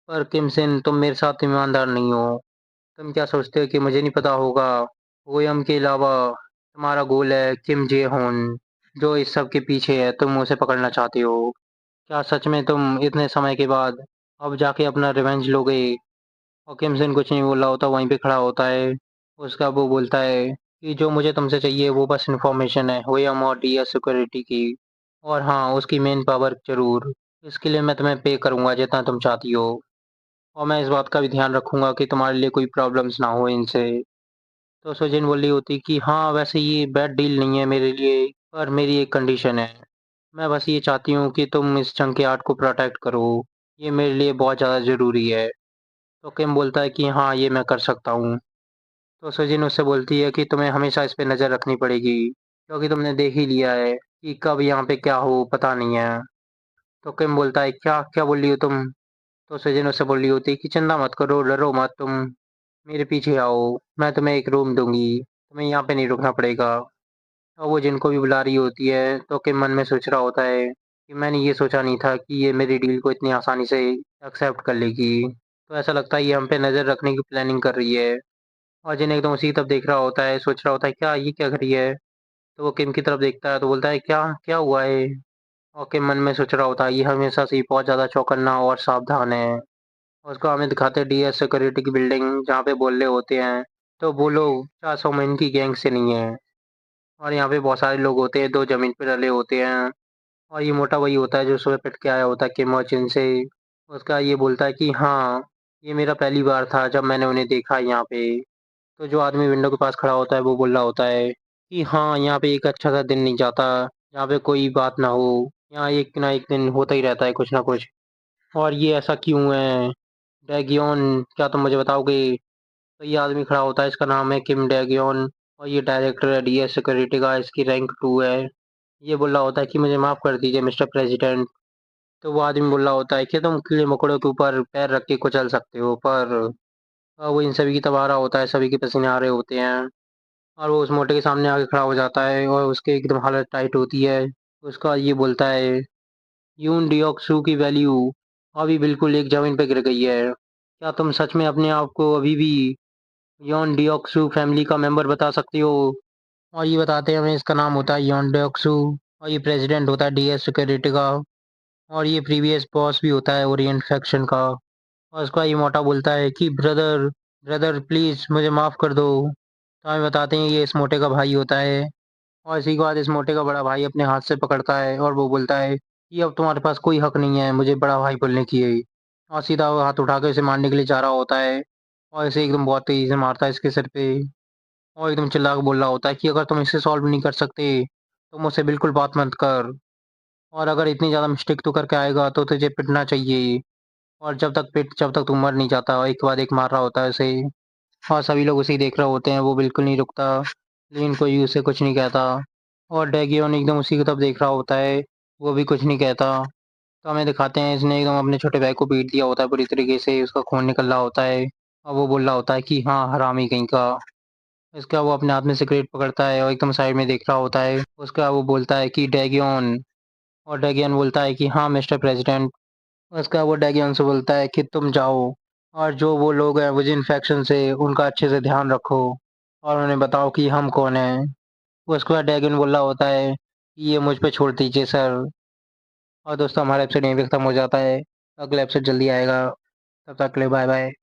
पर किम सिन तुम मेरे साथ ईमानदार नहीं हो। तुम क्या सोचते हो कि मुझे नहीं पता होगा? ओयम के अलावा तुम्हारा गोल है किम जे होन, जो इस सब के पीछे है, तुम उसे पकड़ना चाहते हो। क्या सच में तुम इतने समय के बाद अब जाके अपना रिवेंज लोगे? और किम सिन कुछ नहीं बोल रहा होता, वहीं पे खड़ा होता है। उसका वो बोलता है कि जो मुझे तुमसे चाहिए वो बस इन्फॉर्मेशन है, होयम और डीएस सिक्योरिटी की। और हाँ, उसकी मेन पावर ज़रूर। इसके लिए मैं तुम्हें पे करूँगा जितना तुम चाहती हो। और मैं इस बात का भी ध्यान रखूँगा कि तुम्हारे लिए कोई प्रॉब्लम्स ना हो इनसे। तो सुजैन बोल रही होती कि हाँ, वैसे ये बैड डील नहीं है मेरे लिए, पर मेरी एक कंडीशन है। मैं बस ये चाहती हूँ कि तुम इस चंकी आर्ट को प्रोटेक्ट करो। ये मेरे लिए बहुत ज़्यादा ज़रूरी है। तो किम बोलता है कि हाँ, ये मैं कर सकता हूँ। तो सुजैन उससे बोलती है कि तुम्हें हमेशा इस पे नज़र रखनी पड़ेगी, क्योंकि तुमने देख ही लिया है कि कब यहाँ पे क्या हो पता नहीं है। तो किम बोलता है क्या क्या बोल रही हो तुम? तो सुजैन उससे बोल रही होती है कि चिंता मत करो, डरो मत तुम। मेरे पीछे आओ, मैं तुम्हें एक रूम दूँगी, तुम्हें यहाँ पे नहीं रुकना पड़ेगा। और वो जिनको भी बुला रही होती है, तो किम मन में सोच रहा होता है कि मैंने ये सोचा नहीं था कि ये मेरी डील को इतनी आसानी से एक्सेप्ट कर लेगी। तो ऐसा लगता है ये हम पे नज़र रखने की प्लानिंग कर रही है। और जिन एकदम उसी की तरफ देख रहा होता है, सोच रहा होता है क्या ये क्या कर रही है? तो वो किम की तरफ देखता है तो बोलता है क्या क्या हुआ है? और किम मन में सोच रहा होता है ये हमेशा से ही बहुत ज़्यादा चौकन्ना और सावधान है। उसको हमें दिखाते हैं डीएस सिक्योरिटी की बिल्डिंग जहाँ पे बोल रहे होते हैं, तो वो लोग 400 में इनकी गैंग से नहीं है। और यहाँ पे बहुत सारे लोग होते हैं, 2 ज़मीन पे डले होते हैं। और ये मोटा वही होता है जो सुबह पिट के आया होता है किम और चिन से। उसका ये बोलता है कि हाँ, ये मेरा पहली बार था जब मैंने उन्हें देखा यहाँ पे। तो जो आदमी विंडो के पास खड़ा होता है वो बोल रहा होता है कि हाँ, यहाँ पे एक अच्छा सा दिन नहीं जाता, जहाँ पे कोई बात ना हो। यहाँ एक ना एक दिन होता ही रहता है कुछ ना कुछ। और ये ऐसा क्यों है? डैगियन, क्या तुम मुझे बताओगे? तो ये आदमी खड़ा होता है, इसका नाम है किम डैगियन और ये डायरेक्टर है डीएस सिक्योरिटी का, इसकी रैंक 2 है। ये बोल रहा होता है कि मुझे माफ़ कर दीजिए मिस्टर प्रेसिडेंट। तो वो आदमी बोल रहा होता है कि तुम कीड़े-मकोड़ों के ऊपर पैर रख के कुचल सकते हो, पर वो इन सभी की तरफ आ रहा होता है, सभी के पसीने आ रहे होते हैं। और वो उस मोटे के सामने आके खड़ा हो जाता है और उसकी एकदम हालत टाइट होती है। उसका ये बोलता है, यून डिओक्सू की वैल्यू अभी बिल्कुल एक ज़मीन पे गिर गई है। क्या तुम सच में अपने आप को अभी भी योन डिओक्सू फैमिली का मेंबर बता सकते हो? और ये बताते हैं हमें इसका नाम होता है योन डिओक्सू और ये प्रेसिडेंट होता है डीएस सिक्योरिटी का और ये प्रीवियस बॉस भी होता है ओरिएंट फैक्शन का। और उसका ये मोटा बोलता है कि ब्रदर ब्रदर प्लीज़ मुझे माफ़ कर दो। तो हमें बताते हैं ये इस मोटे का भाई होता है। और इसी के बाद इस मोटे का बड़ा भाई अपने हाथ से पकड़ता है और वो बोलता है कि अब तुम्हारे पास कोई हक नहीं है मुझे बड़ा भाई बोलने की। और सीधा वो हाथ उठा के इसे मारने के लिए जा रहा होता है और इसे एकदम बहुत तेज़ी से मारता है इसके सिर पे। और एकदम चिल्ला के बोल रहा होता है कि अगर तुम इसे सॉल्व नहीं कर सकते तो मुझसे बिल्कुल बात मत कर। और अगर इतनी ज़्यादा मिस्टेक तू करके आएगा तो तुझे पिटना चाहिए। और जब तक तू मर नहीं जाता, और एक के बाद एक मार रहा होता है उसे। और सभी लोग उसे ही देख रहे होते हैं, वो बिल्कुल नहीं रुकता, लेकिन कोई उसे कुछ नहीं कहता। और डैगियन एकदम उसी की तरफ देख रहा होता है, वो भी कुछ नहीं कहता। तो हमें दिखाते हैं इसने एकदम अपने छोटे भाई को पीट दिया होता है बुरी तरीके से, उसका खून निकल रहा होता है। और वो बोल रहा होता है कि हाँ, हरामी कहीं का। इसका वो अपने हाथ में सिगरेट पकड़ता है और एकदम साइड में देख रहा होता है। उसका वो बोलता है कि डैगियन। और डैगियन बोलता है कि हाँ मिस्टर प्रेसिडेंट। उसका वो डैगियन से बोलता है कि तुम जाओ और जो वो लोग हैं विज़ इन्फेक्शन से उनका अच्छे से ध्यान रखो और उन्हें बताओ कि हम कौन हैं। उसके बाद डैगियन बोल रहा होता है कि ये मुझ पे छोड़ दीजिए सर। और दोस्तों हमारा एपिसोड यहीं पे खत्म हो जाता है। अगला एपिसोड जल्दी आएगा। तब तक के लिए बाय बाय।